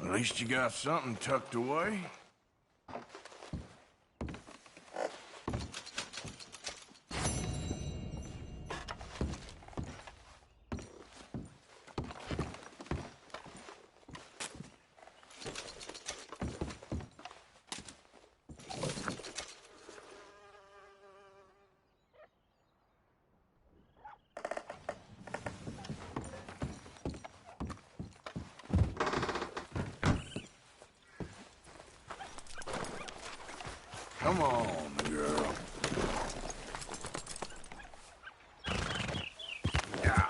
At least you got something tucked away. Come on, girl. Yeah.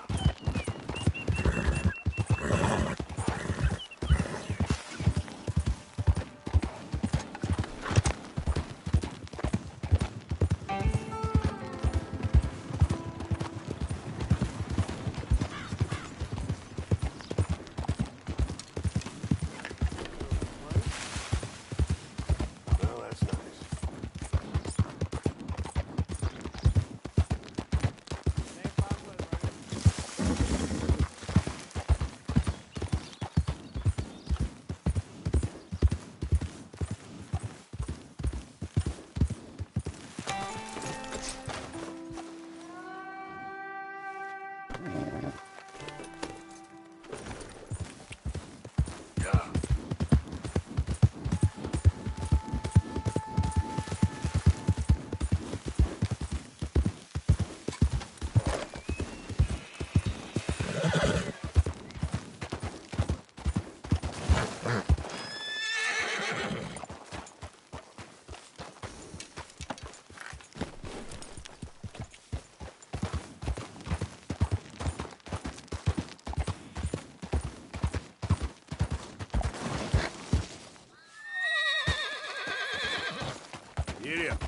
Giddy up.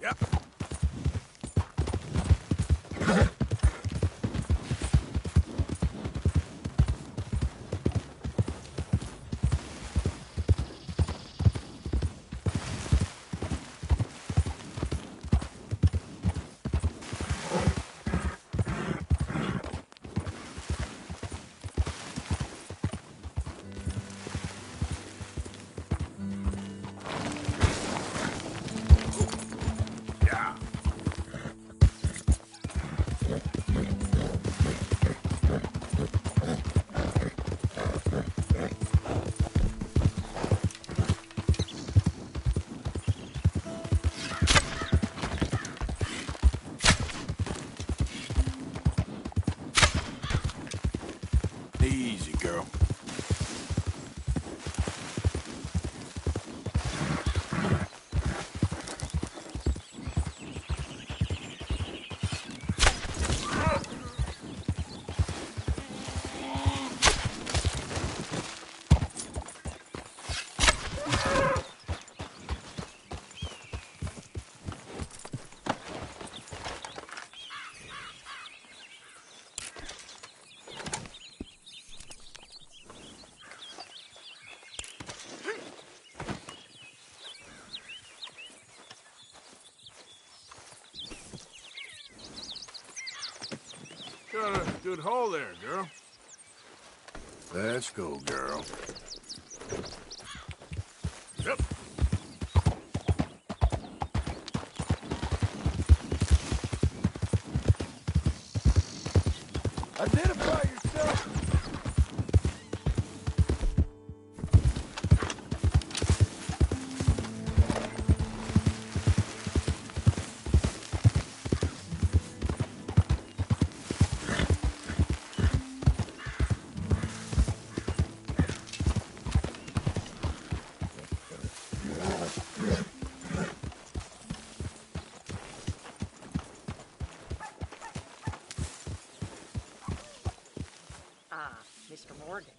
Yep. Easy, girl. Got a good hole there, girl. Let's go, girl. Yep. Identify yourself.
Mr. Morgan.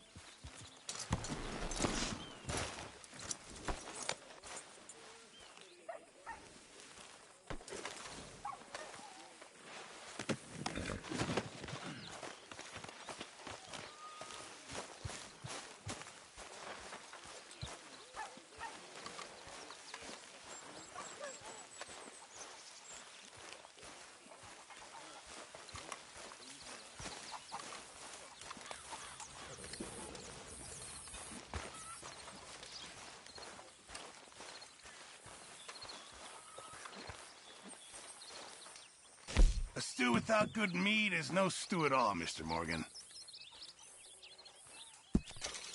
A stew without good meat is no stew at all, Mr. Morgan.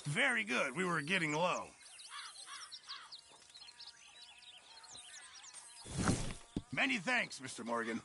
Very good. We were getting low. Many thanks, Mr. Morgan.